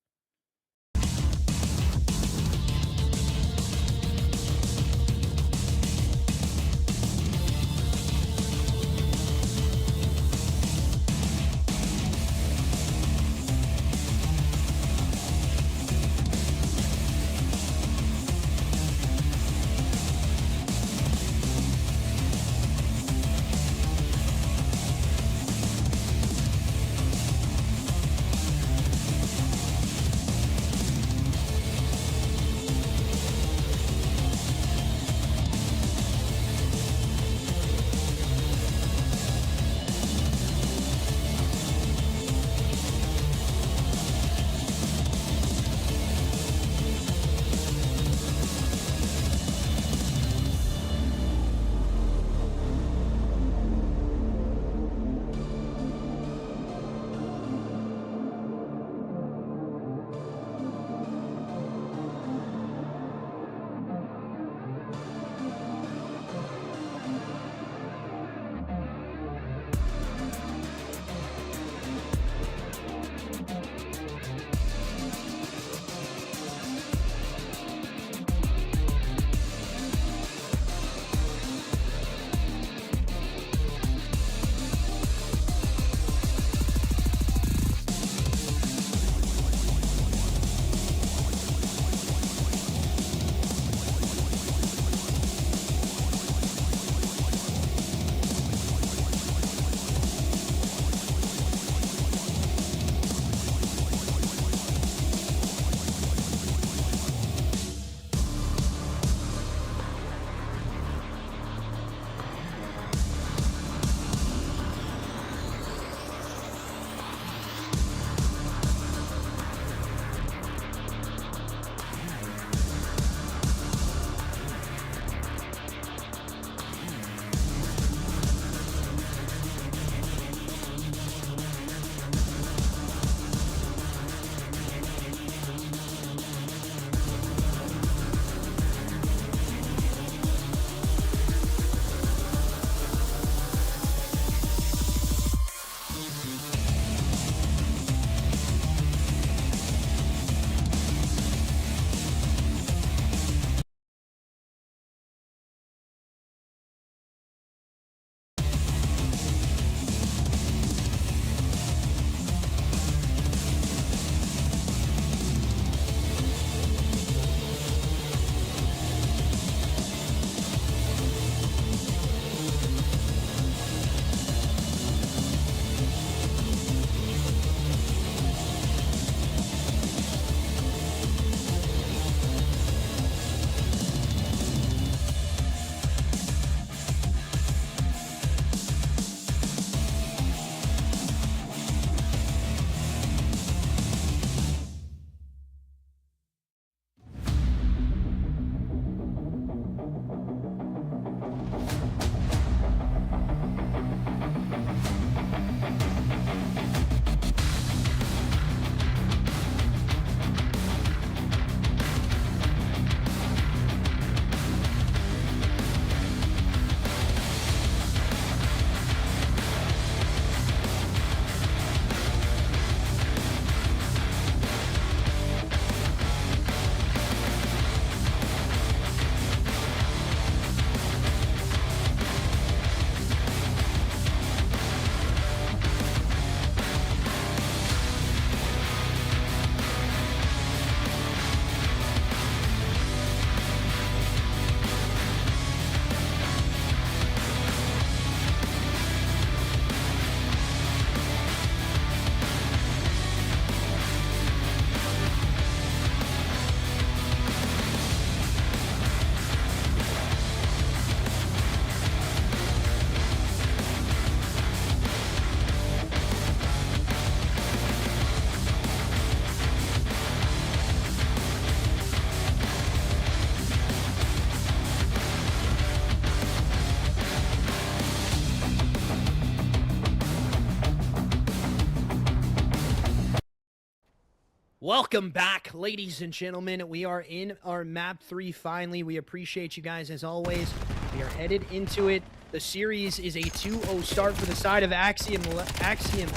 Welcome back, ladies and gentlemen. We are in our map 3 finally. We appreciate you guys as always. We are headed into it. The series is a 2-0 start for the side of Axiom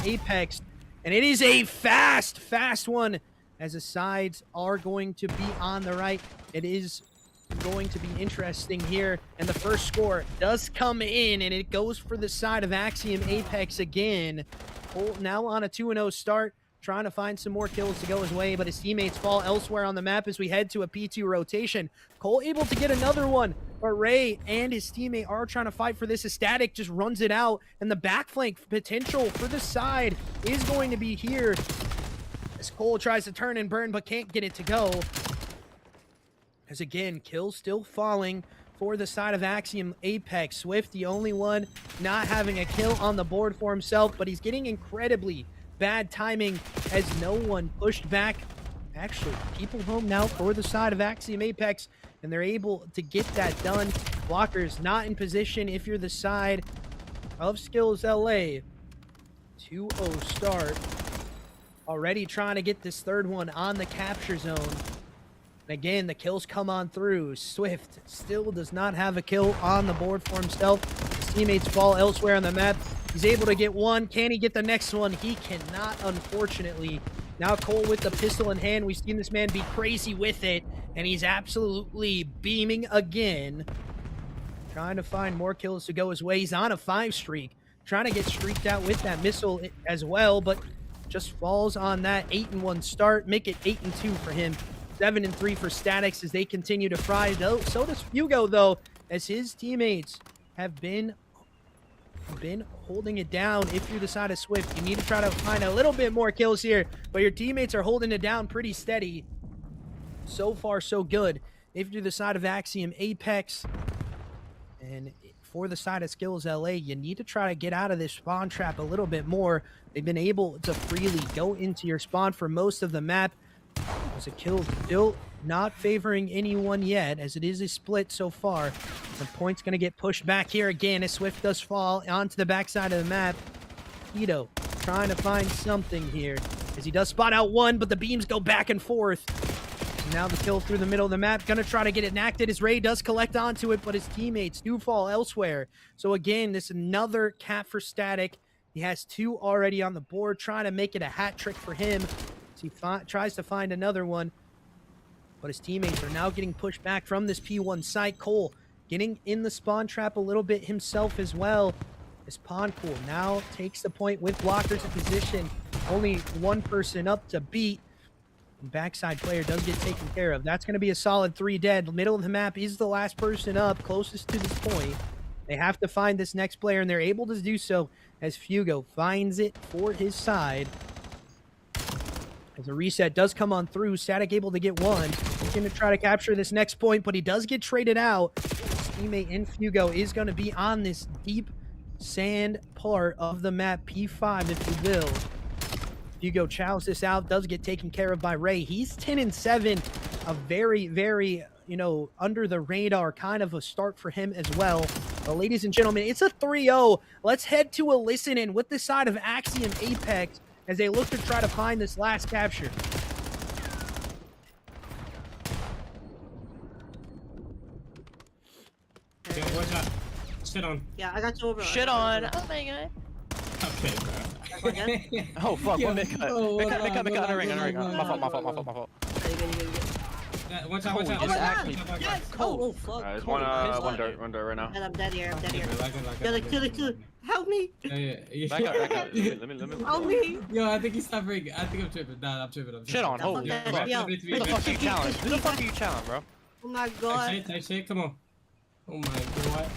Apex, and it is a fast one as the sides are going to be on the right. It is going to be interesting here, and the first score does come in, and it goes for the side of Axiom Apex again. Cole now on a 2-0 start, trying to find some more kills to go his way, but his teammates fall elsewhere on the map as we head to a P2 rotation. Cole able to get another one, but Ray and his teammate are trying to fight for this. Static just runs it out, and the backflank potential for the side is going to be here as Cole tries to turn and burn, but can't get it to go. As again, kills still falling for the side of Axiom Apex. Swift, the only one not having a kill on the board for himself, but he's getting incredibly bad timing as no one pushed back. Actually, people home now for the side of Axiom Apex, and they're able to get that done. Blockers not in position if you're the side of SKILLZ LA. 2-0 start. Already trying to get this third one on the capture zone. And again, the kills come on through. Swift still does not have a kill on the board for himself. His teammates fall elsewhere on the map. He's able to get one. Can he get the next one? He cannot, unfortunately. Now Cole with the pistol in hand. We've seen this man be crazy with it, and he's absolutely beaming again. Trying to find more kills to go his way. He's on a 5 streak. Trying to get streaked out with that missile as well, but just falls on that 8-1 start. Make it 8-2 for him. 7-3 for Statics as they continue to fry. So does Hugo, though, as his teammates have been holding it down. If you're the side of Swift, you need to try to find a little bit more kills here, but your teammates are holding it down pretty steady. So far, so good. If you're the side of Axiom Apex, and for the side of SKILLZ LA, you need to try to get out of this spawn trap a little bit more. They've been able to freely go into your spawn for most of the map. As a kill still not favoring anyone yet, as it is a split so far. The point's going to get pushed back here again as Swift does fall onto the backside of the map. Ito trying to find something here as he does spot out one, but the beams go back and forth. Now the kill through the middle of the map. Going to try to get it enacted as Ray does collect onto it, but his teammates do fall elsewhere. So again, this is another cap for Static. He has 2 already on the board, trying to make it a hat trick for him. He tries to find another one, but his teammates are now getting pushed back from this P1 site. Cole getting in the spawn trap a little bit himself as well. As Poncool now takes the point with blockers in position. Only one person up to beat. And backside player does get taken care of. That's going to be a solid 3 dead. Middle of the map is the last person up, closest to this point. They have to find this next player, and they're able to do so as Fugo finds it for his side. As a reset does come on through, Static able to get one. He's going to try to capture this next point, but he does get traded out. His teammate in Fugo is going to be on this deep sand part of the map, P5 if you will. Fugo chows this out, does get taken care of by Ray. He's 10-7, a very, very, under the radar kind of a start for him as well. But ladies and gentlemen, it's a 3-0. Let's head to a listen-in with the side of Axiom Apex as they look to try to find this last capture. Yeah, watch out. Shit on. Yeah, I got you over. Shit on. Oh my god. Okay, bro. Oh fuck, Yo, one mid cut. oh, Mid cut, hold on the on, ring. hold on. My fault. Yeah, watch out, watch out. Holy, this actually Yes! Oh, fuck. There's Cold. one dirt right now. And I'm dead here, I'm dead here. Like it. Kill it. Help me! Yeah. Back up. Let me. Help me! Yo, I think he's suffering. I think I'm tripping. Nah, I'm tripping. Shit on, holy Yeah, fuck. yeah. Who the fuck are you challenge? Who the fuck are you challenge, bro? Oh my god. Tight shit, come on. Oh my god.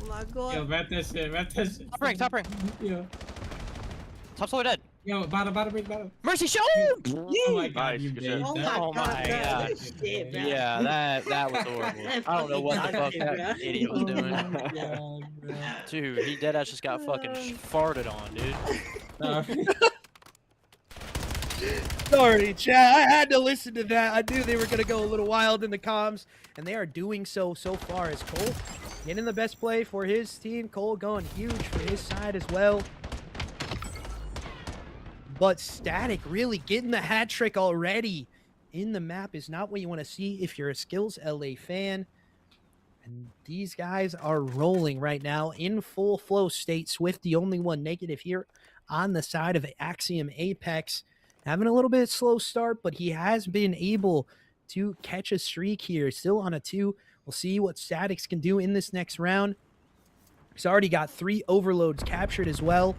Oh my Yo, god. wrap that shit. Top ring. Yo. Top solar dead. Yo, bottom ring. Mercy show! Oh my god, Nice, you good did shit. Oh that. my Oh god, my bro. god. Shit, bro. Yeah, that was horrible. I don't know what the fuck that idiot was Oh doing. my god, bro. Dude, he deadass just got fucking farted on, dude. Sorry, chat. I had to listen to that. I knew they were going to go a little wild in the comms, and they are doing so far as Cole getting the best play for his team. Cole going huge for his side as well. but Static really getting the hat trick already in the map is not what you want to see if you're a SKILLZ LA fan. And these guys are rolling right now in full flow state. Swift, the only one negative here on the side of Axiom Apex. Having a little bit of slow start, but he has been able to catch a streak here. Still on a 2. We'll see what Statics can do in this next round. He's already got 3 overloads captured as well.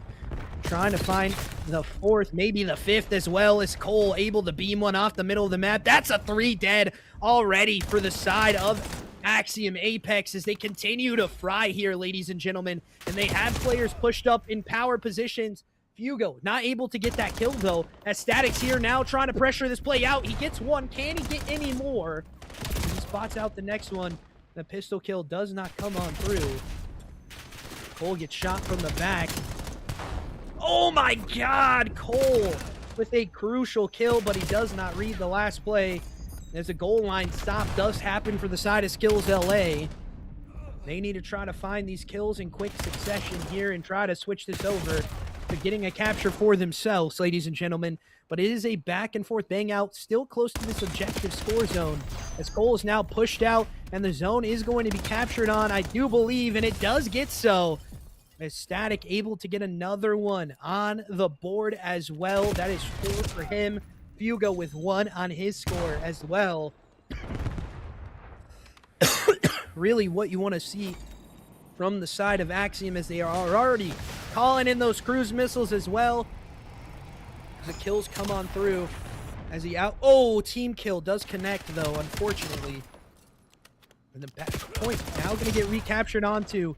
Trying to find the 4th, maybe the 5th as well. Is Cole able to beam one off the middle of the map? That's a 3 dead already for the side of Axiom Apex as they continue to fry here, ladies and gentlemen. And they have players pushed up in power positions. Fugo not able to get that kill, though, as Static's here now trying to pressure this play out. He gets one. Can he get any more? He spots out the next one. The pistol kill does not come on through. Cole gets shot from the back. Oh my god, Cole with a crucial kill, but he does not read the last play. As a goal line stop does happen for the side of SKILLZ LA. They need to try to find these kills in quick succession here and try to switch this over to getting a capture for themselves, ladies and gentlemen. But it is a back and forth bang out, still close to this objective score zone, as Cole is now pushed out and the zone is going to be captured on, I do believe, and it does get so. As Static able to get another one on the board as well. That is 4 for him. Fugo with 1 on his score as well. Really what you want to see from the side of Axiom as they are already calling in those cruise missiles as well. The kills come on through as he out. Oh, team kill does connect though, unfortunately. And the back point now going to get recaptured onto.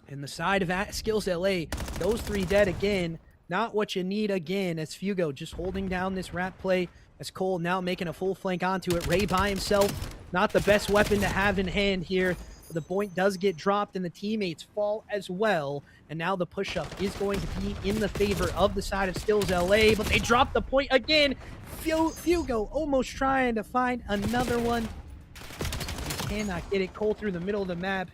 And the side of SKILLZ LA, those 3 dead again. Not what you need again as Fugo just holding down this rat play as Cole now making a full flank onto it. Ray by himself, not the best weapon to have in hand here. The point does get dropped and the teammates fall as well. And now the push-up is going to be in the favor of the side of SKILLZ LA, but they drop the point again. Fugo almost trying to find another one. He cannot get it. Cole through the middle of the map.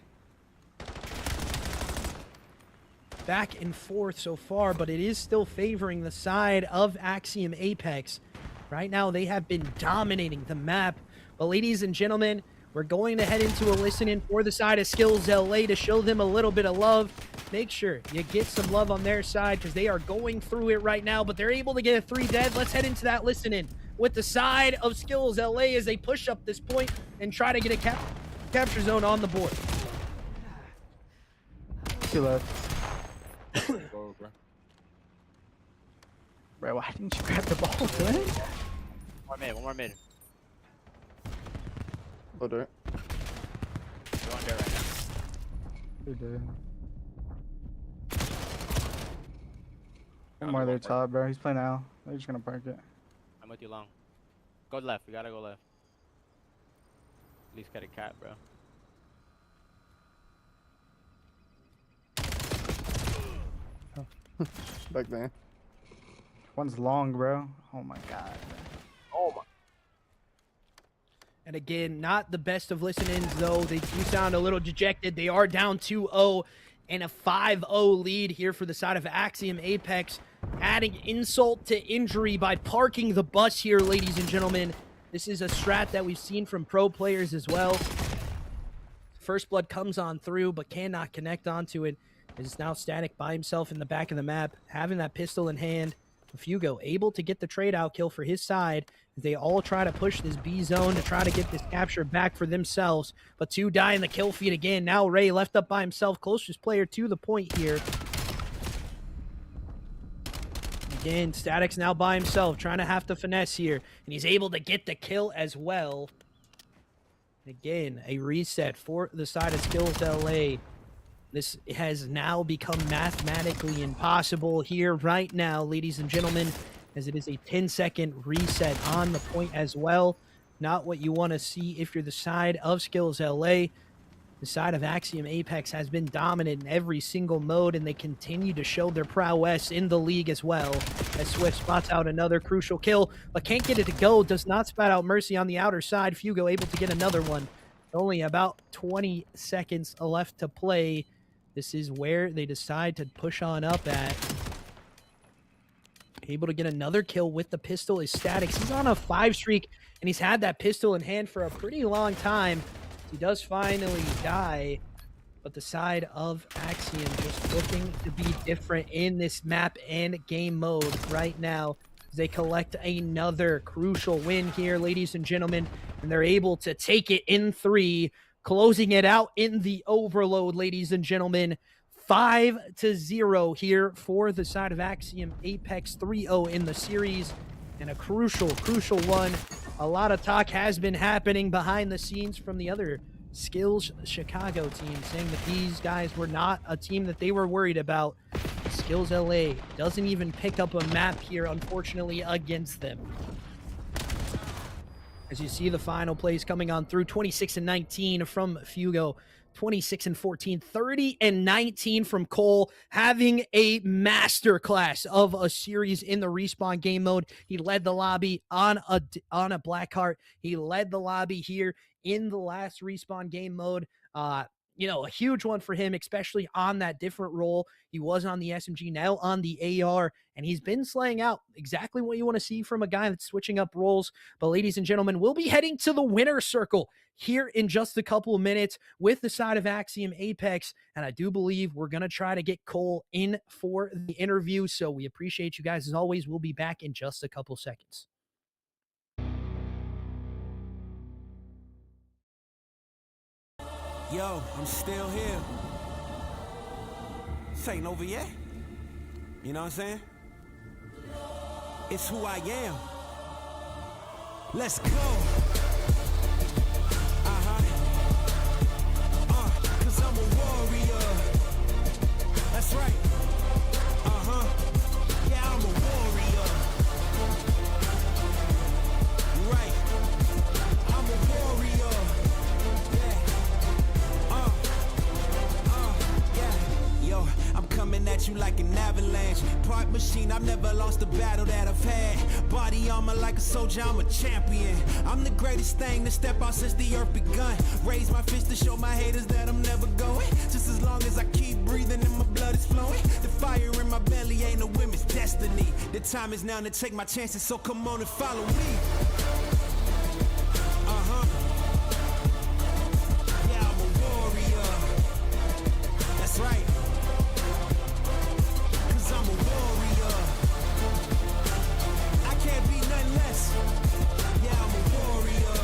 Back and forth so far, but it is still favoring the side of Axiom Apex. Right now, they have been dominating the map. But ladies and gentlemen, we're going to head into a listen-in for the side of SKILLZ LA to show them a little bit of love. Make sure you get some love on their side because they are going through it right now, but they're able to get a 3 dead. Let's head into that listen-in with the side of SKILLZ LA as they push up this point and try to get a capture zone on the board. 2 left. Bro, why didn't you grab the ball, man? One more mid. Go dirt. Go on dirt right now. They did. One more there top, bro. He's playing now. They're just gonna park it. I'm with you long. Go left. We gotta go left. At least get a cat, bro. Back there. One's long, bro. Oh my god. Oh my. And again, not the best of listen-ins, though. They do sound a little dejected. They are down 2-0 and a 5-0 lead here for the side of Axiom Apex. Adding insult to injury by parking the bus here, ladies and gentlemen. This is a strat that we've seen from pro players as well. First blood comes on through, but cannot connect onto it. Is now Static by himself in the back of the map, having that pistol in hand. Fugo able to get the trade out kill for his side as they all try to push this B zone to try to get this capture back for themselves. But 2 die in the kill feed again. Now Ray left up by himself, closest player to the point here. Again, Static's now by himself, trying to have to finesse here. And he's able to get the kill as well. Again, a reset for the side of SKILLZ LA. This has now become mathematically impossible here right now, ladies and gentlemen, as it is a 10-second reset on the point as well. Not what you want to see if you're the side of SKILLZ LA. The side of Axiom Apex has been dominant in every single mode, and they continue to show their prowess in the league as well. As Swift spots out another crucial kill, but can't get it to go. Does not spot out Mercy on the outer side. Fugo able to get another one. Only about 20 seconds left to play. This is where they decide to push on up at. able to get another kill with the pistol is Statics. He's on a 5 streak, and he's had that pistol in hand for a pretty long time. He does finally die, but the side of Axiom just looking to be different in this map and game mode right now. They collect another crucial win here, ladies and gentlemen, and they're able to take it in 3, closing it out in the overload, ladies and gentlemen. 5-0 here for the side of Axiom. Apex 3-0 in the series, and a crucial one. A lot of talk has been happening behind the scenes from the other SKILLZ Chicago team, saying that these guys were not a team that they were worried about. SKILLZ LA doesn't even pick up a map here, unfortunately, against them. As you see the final plays coming on through, 26-19 from Fugo, 26-14, 30-19 from Cole, having a masterclass of a series in the Respawn game mode. He led the lobby on a Blackheart. He led the lobby here in the last Respawn game mode. You know, a huge one for him, especially on that different role. He was on the SMG, now on the AR, and he's been slaying out exactly what you want to see from a guy that's switching up roles. But ladies and gentlemen, we'll be heading to the winner's circle here in just a couple of minutes with the side of Axiom Apex, and I do believe we're going to try to get Cole in for the interview, so we appreciate you guys as always. We'll be back in just a couple seconds. Yo, I'm still here. This ain't over yet. You know what I'm saying? It's who I am. Let's go. Cause I'm a warrior. That's right. Yeah, I'm a warrior. Right. I'm a warrior. Yo, I'm coming at you like an avalanche. Part machine, I've never lost a battle that I've had. Body armor like a soldier, I'm a champion. I'm the greatest thing to step out since the earth begun. Raise my fist to show my haters that I'm never going. Just as long as I keep breathing and my blood is flowing. The fire in my belly ain't a women's destiny. The time is now to take my chances, so come on and follow me. Yeah, I'm a warrior. That's right. I'm a warrior. I can't be nothing less. Yeah, I'm a warrior.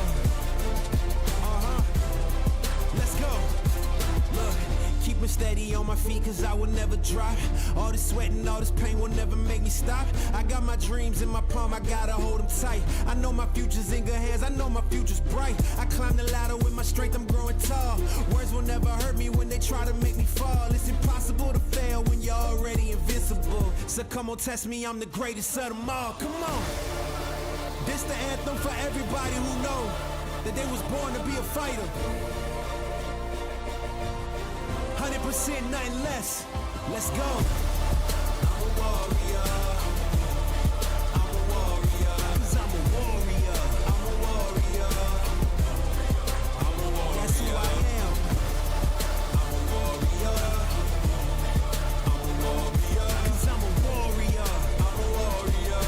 Let's go. Look, keep me steady on my feet cause I will never drop. All this sweat and all this pain will never make me stop. I got my dreams in my palm, I gotta hold them tight. I know my future's in good hands, I know my future's bright. I climb the ladder with my strength, I'm growing tall. Words will never hurt me when they try to make me fall. It's impossible to fail when you're already invincible. So come on, test me, I'm the greatest of them all. Come on. This the anthem for everybody who know that they was born to be a fighter. 100% nothing less. Let's go. I'm a warrior. I'm a warrior. Cause I'm a warrior. I'm a warrior. I'm a warrior. That's who I am. I'm a warrior. I'm a warrior. Cause I'm a warrior. I'm a warrior.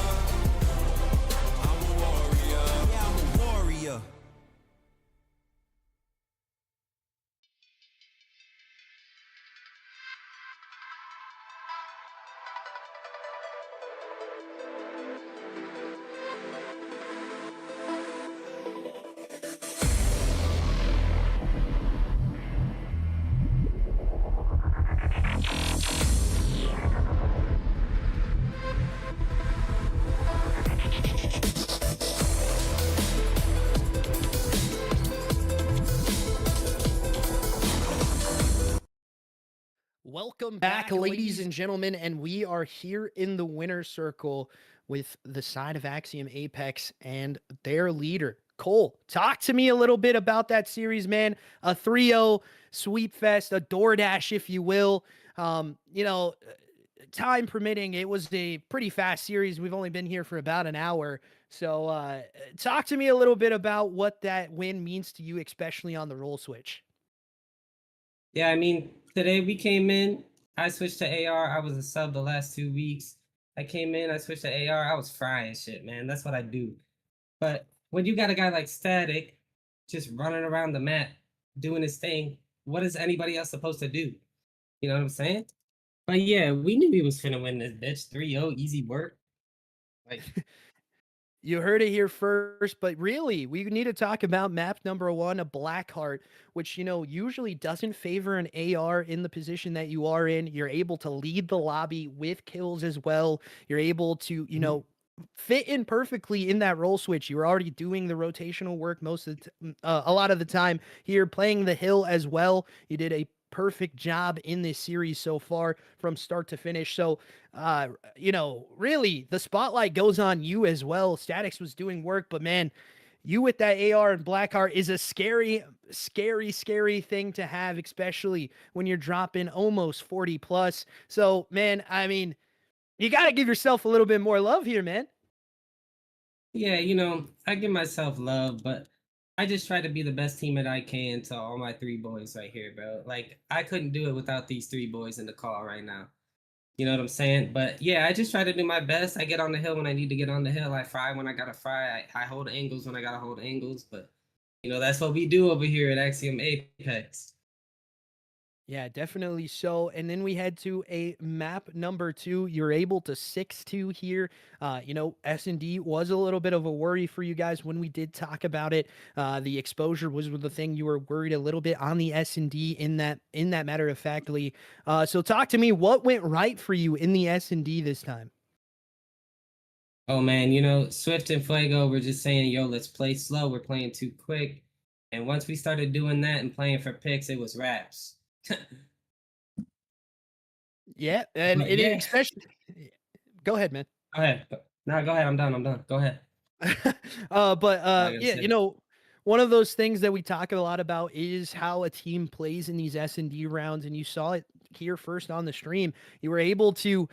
I'm a warrior. Yeah, I'm a warrior. Welcome back, ladies and gentlemen, and we are here in the winner's circle with the side of Axiom Apex and their leader, Cole. Talk to me a little bit about that series, man. A 3-0 sweep fest, a DoorDash, if you will. You know, time permitting, it was a pretty fast series. We've only been here for about an hour. So talk to me a little bit about what that win means to you, especially on the role switch. Yeah, I mean, today we came in, I switched to AR. I was a sub the last 2 weeks. I came in, I switched to AR, I was frying shit, man. That's what I do. But when you got a guy like Static just running around the map doing his thing, what is anybody else supposed to do? You know what I'm saying? But yeah, we knew we was finna win this bitch 3-0, easy work. Like, You heard it here first, but really, we need to talk about map number 1, a Blackheart, which, usually doesn't favor an AR in the position that you are in. You're able to lead the lobby with kills as well. You're able to, fit in perfectly in that role switch. You were already doing the rotational work most of a lot of the time here, playing the hill as well. You did a perfect job in this series so far from start to finish. So really the spotlight goes on you as well. Statics was doing work, but man, you with that AR and Blackheart is a scary, scary, scary thing to have, especially when you're dropping almost 40 plus. So, man, I mean, you got to give yourself a little bit more love here, man. yeah, I give myself love, but I just try to be the best teammate I can to all my 3 boys right here, bro. Like, I couldn't do it without these 3 boys in the call right now. You know what I'm saying? But yeah, I just try to do my best. I get on the hill when I need to get on the hill. I fry when I gotta fry. I hold angles when I gotta hold angles. But that's what we do over here at Axiom Apex. Yeah, definitely so. And then we head to a map number 2. You're able to 6-2 here. S&D was a little bit of a worry for you guys when we did talk about it. The exposure was the thing you were worried a little bit on the S&D in that matter of factly. So talk to me, what went right for you in the S&D this time? Oh man, Swift and Fuego were just saying, yo, let's play slow. We're playing too quick. And once we started doing that and playing for picks, it was raps. Yeah, and But it yeah. especially. Go ahead, man. Go ahead. No, go ahead. I'm done. Go ahead. Yeah, one of those things that we talk a lot about is how a team plays in these S&D rounds, and you saw it here first on the stream. You were able to,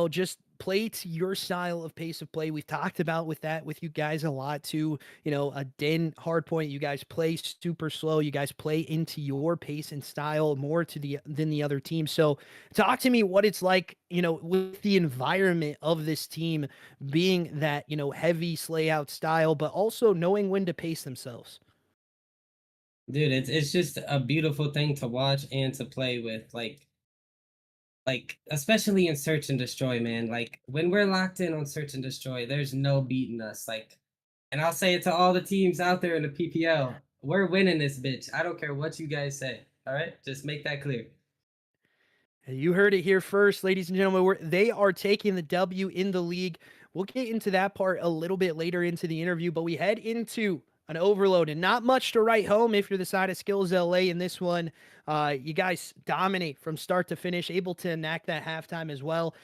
just play to your style of pace of play. We've talked about with you guys a lot too. A Den hardpoint, you guys play super slow. You guys play into your pace and style more than the other team. So talk to me what it's like, with the environment of this team being that, heavy slay out style, but also knowing when to pace themselves. Dude, it's just a beautiful thing to watch and to play with. Like especially in search and destroy, man. Like when we're locked in on search and destroy, there's no beating us. Like, and I'll say it to all the teams out there in the PPL, we're winning this bitch. I don't care what you guys say. All right, just make that clear. You heard it here first, ladies and gentlemen. They are taking the W in the league. We'll get into that part a little bit later into the interview, but we head into an overload and not much to write home if you're the side of SKILLZ LA in this one. You guys dominate from start to finish, able to enact that halftime as well.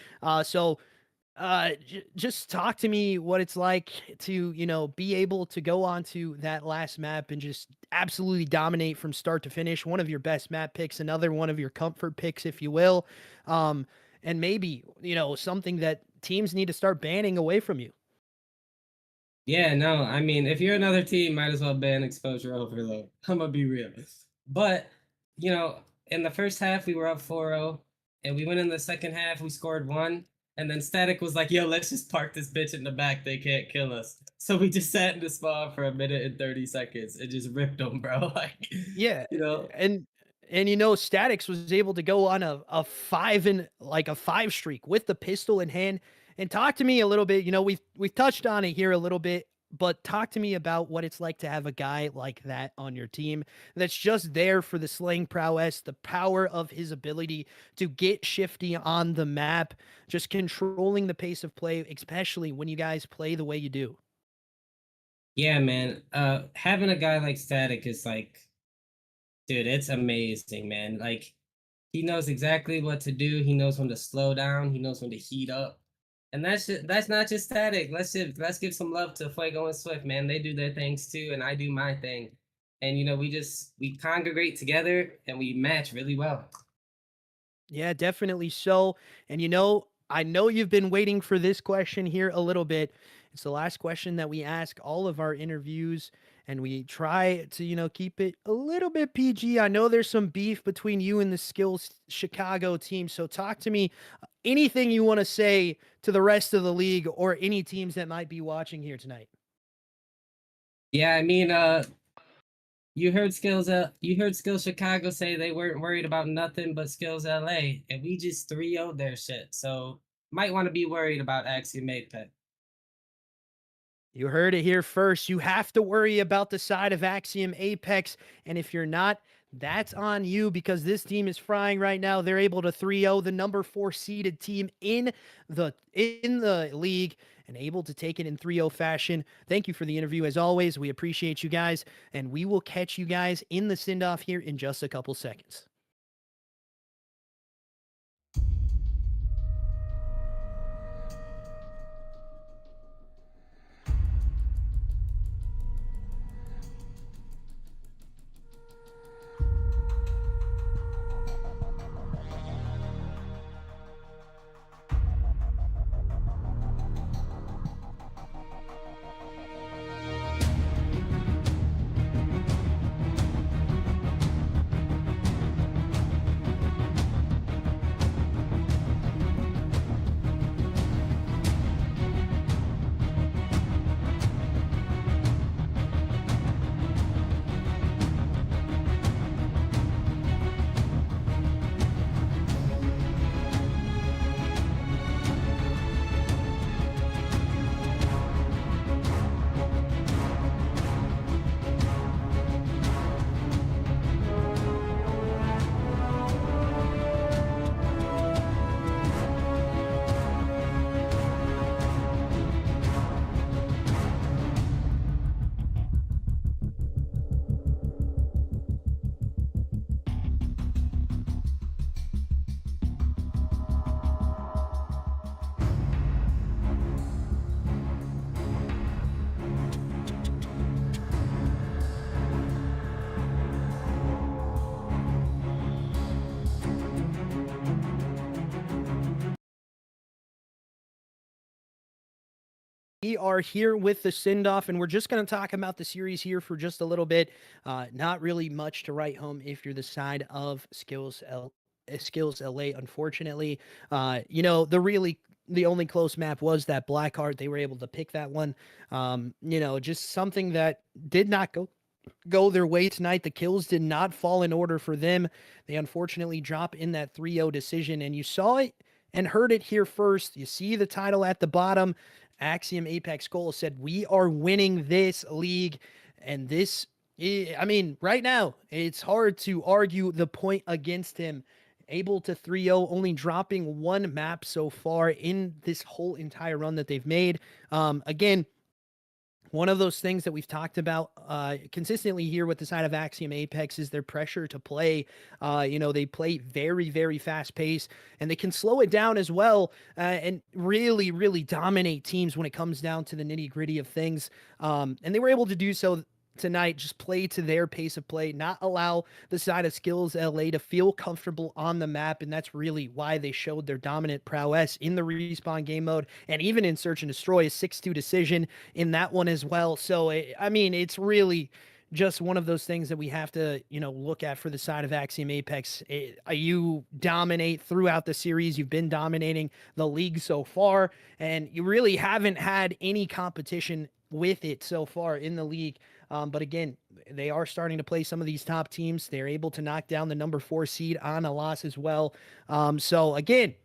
Just talk to me what it's like to, be able to go onto that last map and just absolutely dominate from start to finish. One of your best map picks, another one of your comfort picks, if you will. And maybe, something that teams need to start banning away from you. Yeah, no, I mean, if you're another team, might as well ban exposure overload. I'm gonna be real. But, in the first half, we were up 4-0, and we went in the second half, we scored 1, and then Static was like, yo, let's just park this bitch in the back, they can't kill us. So we just sat in the spawn for 1 minute and 30 seconds and just ripped them, bro. Like, yeah, and Statics was able to go on a 5 streak with the pistol in hand. And talk to me a little bit. We've touched on it here a little bit, but talk to me about what it's like to have a guy like that on your team that's just there for the slaying prowess, the power of his ability to get shifty on the map, just controlling the pace of play, especially when you guys play the way you do. Yeah, man. Having a guy like Static is like, dude, it's amazing, man. Like, he knows exactly what to do. He knows when to slow down. He knows when to heat up. And that's not just Static. Let's give some love to Fuego and Swift, man. They do their things too, and I do my thing. And we congregate together and we match really well. Yeah, definitely so. And I know you've been waiting for this question here a little bit. It's the last question that we ask all of our interviews, and we try to, keep it a little bit PG. I know there's some beef between you and the Skills Chicago team, so talk to me. Anything you want to say to the rest of the league or any teams that might be watching here tonight? Yeah, I mean, you heard Skills Chicago say they weren't worried about nothing but Skills LA, and we just 3-0'd their shit. So might want to be worried about Axiom Apex. You heard it here first. You have to worry about the side of Axiom Apex, and if you're not, that's on you, because this team is frying right now. They're able to 3-0 the number 4 seeded team in the league and able to take it in 3-0 fashion. Thank you for the interview as always. We appreciate you guys, and we will catch you guys in the send-off here in just a couple seconds. We are here with the send-off, and we're just going to talk about the series here for just a little bit. Not really much to write home if you're the side of Skills LA, unfortunately. The only close map was that Blackheart. They were able to pick that one. Just something that did not go their way tonight. The kills did not fall in order for them. They unfortunately drop in that 3-0 decision, and you saw it and heard it here first. You see the title at the bottom. Axiom Apex Goal said, we are winning this league. And this, right now, it's hard to argue the point against him. Able to 3-0, only dropping one map so far in this whole entire run that they've made. Again, one of those things that we've talked about consistently here with the side of Axiom Apex is their pressure to play. They play very, very fast pace, and they can slow it down as well and really, really dominate teams when it comes down to the nitty gritty of things. And they were able to do so tonight, just play to their pace of play, not allow the side of Skills LA to feel comfortable on the map. And that's really why they showed their dominant prowess in the respawn game mode, and even in Search and Destroy, a 6-2 decision in that one as well. So, it's really just one of those things that we have to, look at for the side of Axiom Apex. You dominate throughout the series. You've been dominating the league so far, and you really haven't had any competition with it so far in the league. But again, they are starting to play some of these top teams. They're able to knock down the number 4 seed on a loss as well. So again,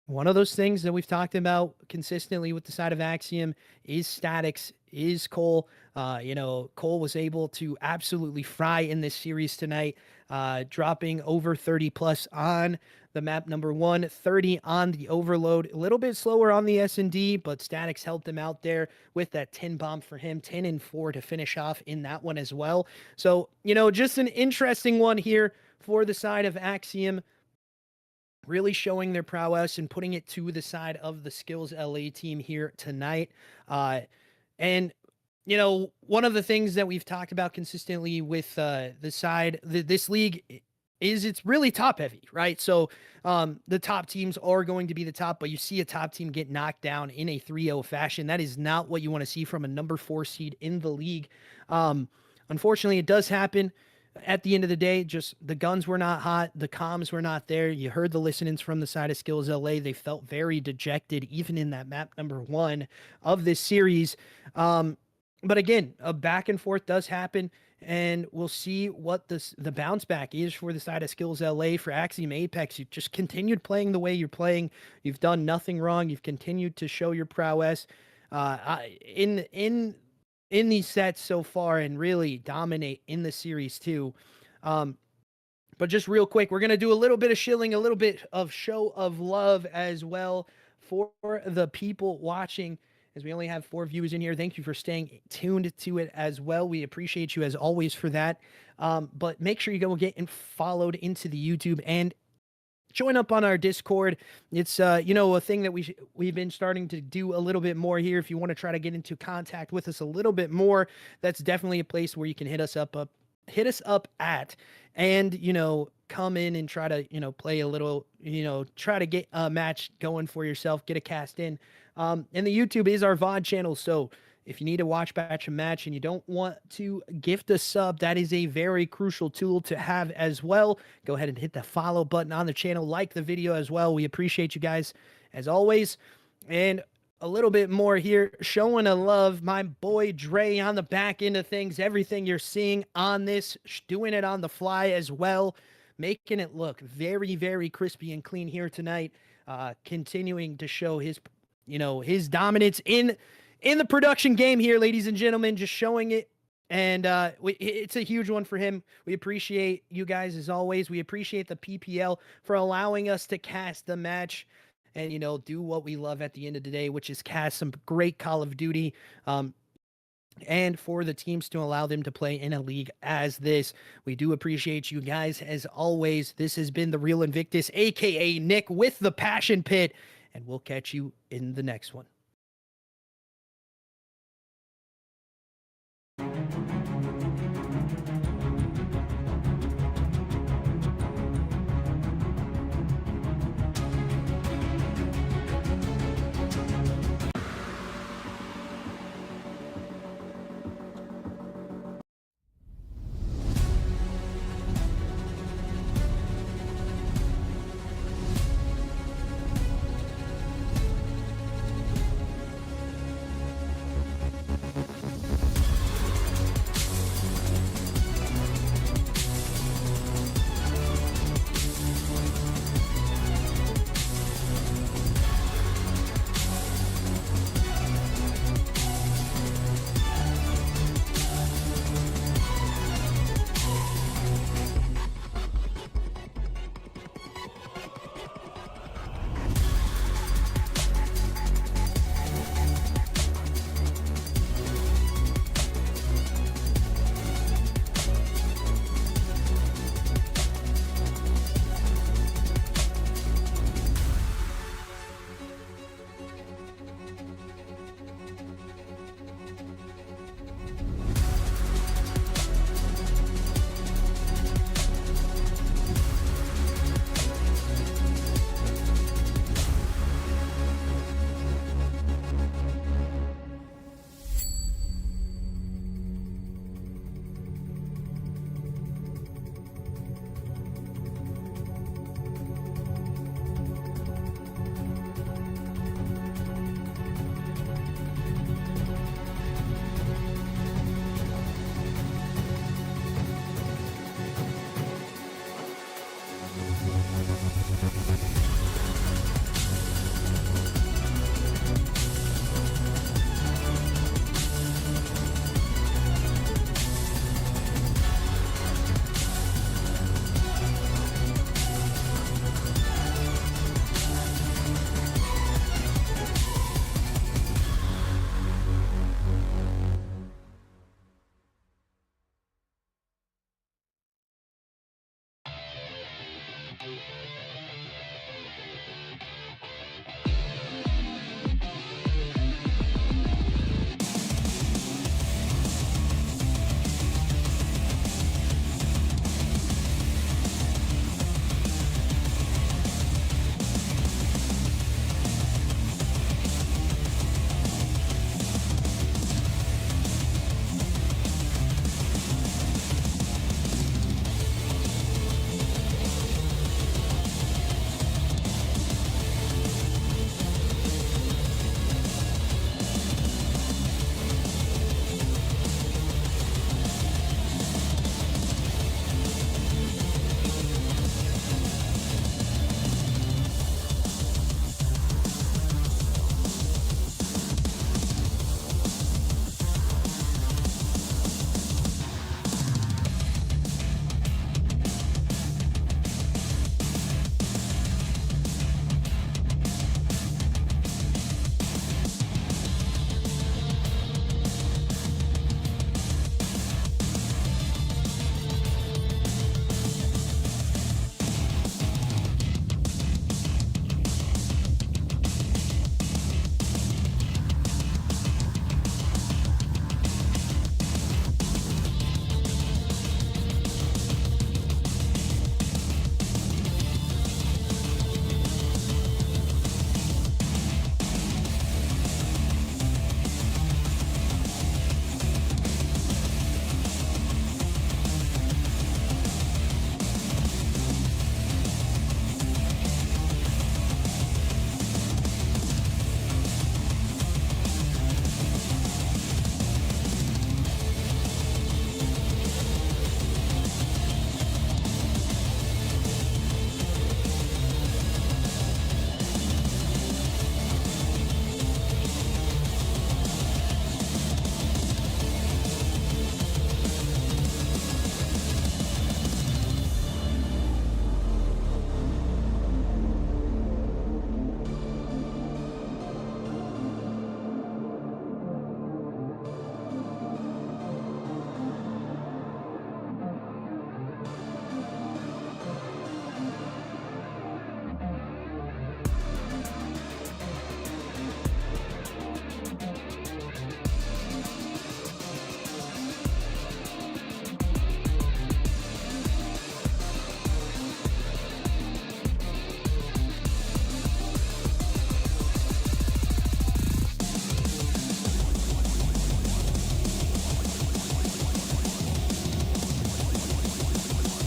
one of those things that we've talked about consistently with the side of Axiom is statics, is Cole. Cole was able to absolutely fry in this series tonight, dropping over 30 plus on the map number 1, 30 on the Overload. A little bit slower on the S&D, but statics helped him out there with that 10 bomb for him, 10 and 4 to finish off in that one as well. So, just an interesting one here for the side of Axiom, really showing their prowess and putting it to the side of the Skills LA team here tonight. And one of the things that we've talked about consistently with this league is it's really top heavy, right? So the top teams are going to be the top, but you see a top team get knocked down in a 3-0 fashion. That is not what you want to see from a number 4 seed in the league. Unfortunately, it does happen. At the end of the day, just the guns were not hot. The comms were not there. You heard the listenings from the side of SKILLZ LA. They felt very dejected, even in that map number 1 of this series. But again, a back and forth does happen, and we'll see what the bounce back is for the side of SKILLZ LA. For Axiom Apex, you've just continued playing the way you're playing. You've done nothing wrong. You've continued to show your prowess in these sets so far, and really dominate in the series too. But just real quick, we're going to do a little bit of shilling, a little bit of show of love as well for the people watching, as we only have 4 viewers in here. Thank you for staying tuned to it as well. We appreciate you as always for that. But make sure you go get followed into the YouTube and join up on our Discord. It's a thing that we've been starting to do a little bit more here. If you want to try to get into contact with us a little bit more, that's definitely a place where you can hit us up at, and come in and try to play a little, try to get a match going for yourself, get a cast in. And the YouTube is our VOD channel, so if you need to watch a match and you don't want to gift a sub, that is a very crucial tool to have as well. Go ahead and hit the follow button on the channel, like the video as well. We appreciate you guys as always. And a little bit more here, showing a love, my boy Dre on the back end of things. Everything you're seeing on this, doing it on the fly as well, making it look very, very crispy and clean here tonight. Continuing to show his dominance in the production game here, ladies and gentlemen, just showing it. And it's a huge one for him. We appreciate you guys as always. We appreciate the PPL for allowing us to cast the match and, do what we love at the end of the day, which is cast some great Call of Duty. And for the teams to allow them to play in a league as this. We do appreciate you guys as always. This has been The Real Invictus, aka Nick with the Passion Pit, and we'll catch you in the next one.